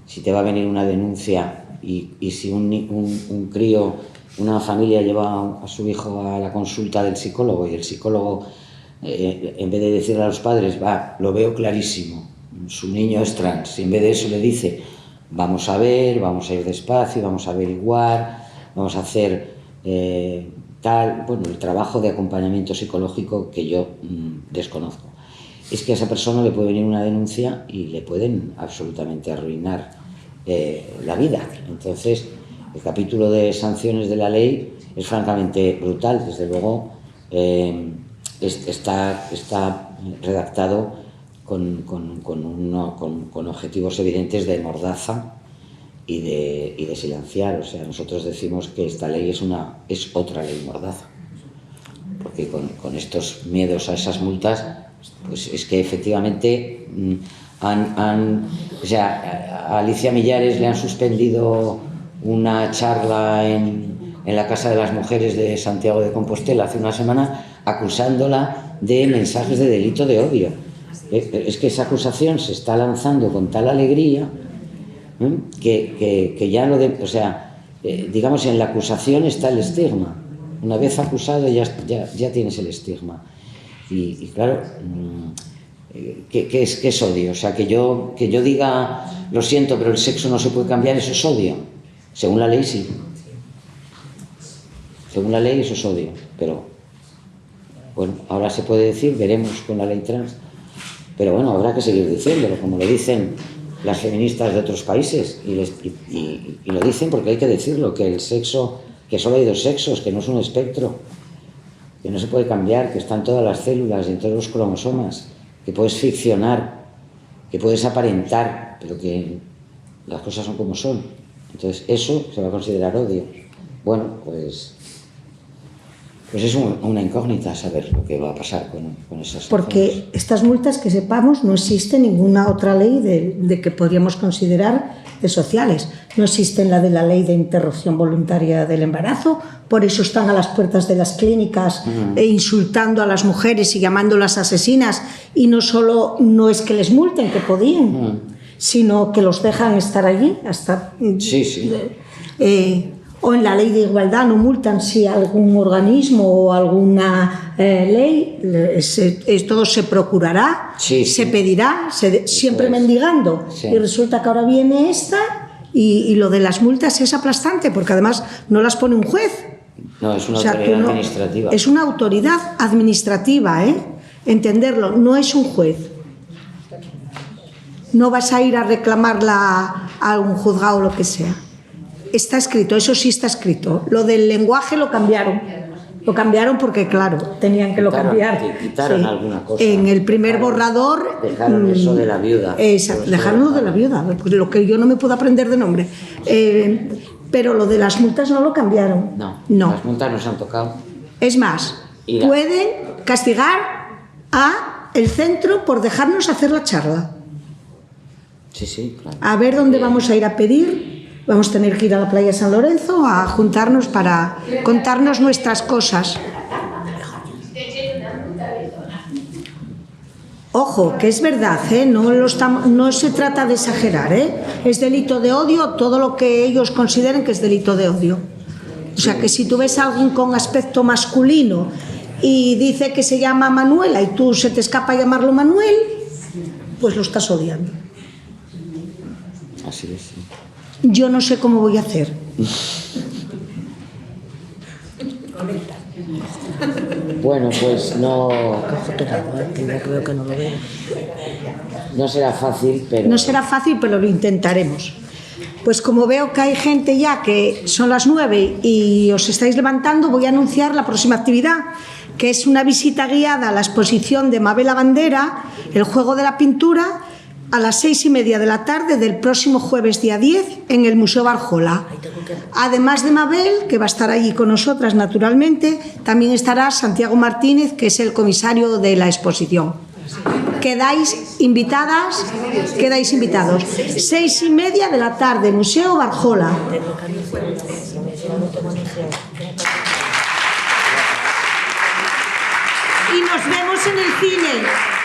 si te va a venir una denuncia y si un crío, una familia lleva a su hijo a la consulta del psicólogo y el psicólogo, en vez de decirle a los padres, lo veo clarísimo, su niño es trans, y en vez de eso le dice, vamos a ver, vamos a ir despacio, vamos a averiguar, vamos a hacer el trabajo de acompañamiento psicológico que yo desconozco. Es que a esa persona le puede venir una denuncia y le pueden absolutamente arruinar la vida. Entonces, el capítulo de sanciones de la ley es francamente brutal. Desde luego, está redactado con objetivos evidentes de mordaza y de silenciar. O sea, nosotros decimos que esta ley es otra ley mordaza, porque con estos miedos a esas multas, pues es que efectivamente a Alicia Millares le han suspendido una charla en la Casa de las Mujeres de Santiago de Compostela hace una semana, acusándola de mensajes de delito de odio. Es que esa acusación se está lanzando con tal alegría que ya digamos, en la acusación está el estigma. Una vez acusado ya tienes el estigma. Y claro, ¿qué es odio? O sea, que yo diga, lo siento, pero el sexo no se puede cambiar, eso es odio. Según la ley, sí. Según la ley, eso es odio. Pero Bueno, ahora se puede decir, veremos con la ley trans, pero bueno, habrá que seguir diciéndolo, como lo dicen las feministas de otros países, y lo dicen porque hay que decirlo, que el sexo, que solo hay dos sexos, que no es un espectro, que no se puede cambiar, que están todas las células y en todos los cromosomas, que puedes ficcionar, que puedes aparentar, pero que las cosas son como son. Entonces eso se va a considerar odio. Bueno, pues es una incógnita saber lo que va a pasar con esas Porque zonas. estas multas, que sepamos, no existe ninguna otra ley de que podríamos considerar de sociales. No existe la de la ley de interrupción voluntaria del embarazo, por eso están a las puertas de las clínicas insultando a las mujeres y llamándolas asesinas, y no solo no es que les multen, que podían, sino que los dejan estar allí hasta... Sí. O en la ley de igualdad no multan si algún organismo o alguna ley, todo se procurará, se pedirá, siempre mendigando. Sí. Y resulta que ahora viene esta y lo de las multas es aplastante, porque además no las pone un juez. No, es una O sea, autoridad que no- administrativa. Es una autoridad administrativa, entenderlo, no es un juez. No vas a ir a reclamarla a un juzgado o lo que sea. Está escrito, eso sí está escrito. Lo del lenguaje lo cambiaron. Lo cambiaron porque, claro, tenían que lo cambiar. Quitaron alguna cosa. En el primer borrador... Dejaron eso de la viuda. Exacto, dejaron lo de la viuda, pues lo que yo no me puedo aprender de nombre. Pero lo de las multas no lo cambiaron. No, las multas nos han tocado. Es más, pueden castigar a el centro por dejarnos hacer la charla. Sí, claro. A ver dónde vamos a ir a pedir. Vamos a tener que ir a la playa San Lorenzo a juntarnos para contarnos nuestras cosas. Ojo, que es verdad, no se trata de exagerar, es delito de odio todo lo que ellos consideren que es delito de odio. O sea, que si tú ves a alguien con aspecto masculino y dice que se llama Manuela y tú se te escapa llamarlo Manuel, pues lo estás odiando. Así es. Yo no sé cómo voy a hacer. Bueno, pues no será fácil, pero... No será fácil, pero lo intentaremos. Pues como veo que hay gente ya, que son las 9 y os estáis levantando, voy a anunciar la próxima actividad, que es una visita guiada a la exposición de Mabel la Bandera, el juego de la pintura, a las 6:30 de la tarde del próximo jueves día 10 en el Museo Barjola. Además de Mabel, que va a estar allí con nosotras naturalmente, también estará Santiago Martínez, que es el comisario de la exposición. Quedáis invitadas, quedáis invitados. 6:30 de la tarde, Museo Barjola. Y nos vemos en el cine.